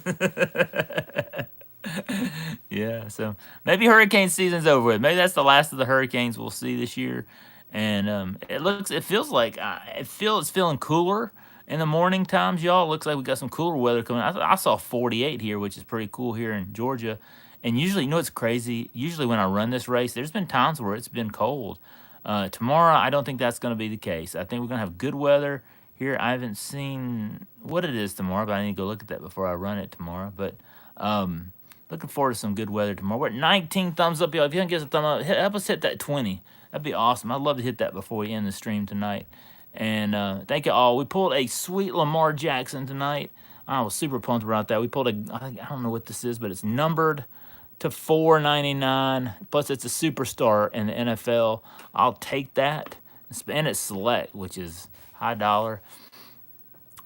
Speaker 1: Yeah, so maybe hurricane season's over with. Maybe that's the last of the hurricanes we'll see this year. And it feels like it's feeling cooler in the morning times, y'all. It looks like we got some cooler weather coming. I saw 48 here, which is pretty cool here in Georgia. And usually, what's crazy? Usually, when I run this race, there's been times where it's been cold. Tomorrow, I don't think that's going to be the case. I think we're going to have good weather here. I haven't seen what it is tomorrow, but I need to go look at that before I run it tomorrow. But looking forward to some good weather tomorrow. We're at 19 thumbs up, y'all. If you can give us a thumb up, help us hit that 20. That'd be awesome. I'd love to hit that before we end the stream tonight. And thank you all. We pulled a sweet Lamar Jackson tonight. I was super pumped about that. We pulled I don't know what this is, but it's numbered to 499. Plus, it's a superstar in the NFL. I'll take that. And it's select, which is high dollar.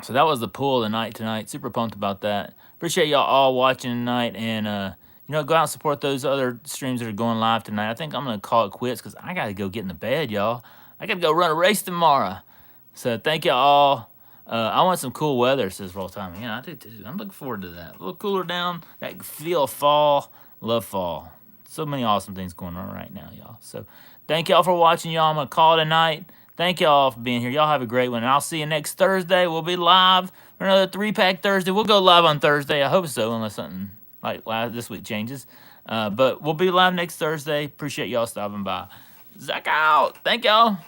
Speaker 1: So that was the pull of the night tonight. Super pumped about that. Appreciate y'all all watching tonight. And, go out and support those other streams that are going live tonight. I think I'm going to call it quits because I got to go get in the bed, y'all. I got to go run a race tomorrow. So thank you all. I want some cool weather, says Roll Time. Yeah, I do too. I'm looking forward to that. A little cooler down. That feel of fall. Love fall. So many awesome things going on right now, y'all. So thank y'all for watching, y'all. I'm going to call it a night. Thank y'all for being here. Y'all have a great one. And I'll see you next Thursday. We'll be live for another 3-pack Thursday. We'll go live on Thursday. I hope so, unless something like this week changes. But we'll be live next Thursday. Appreciate y'all stopping by. Zach out. Thank y'all.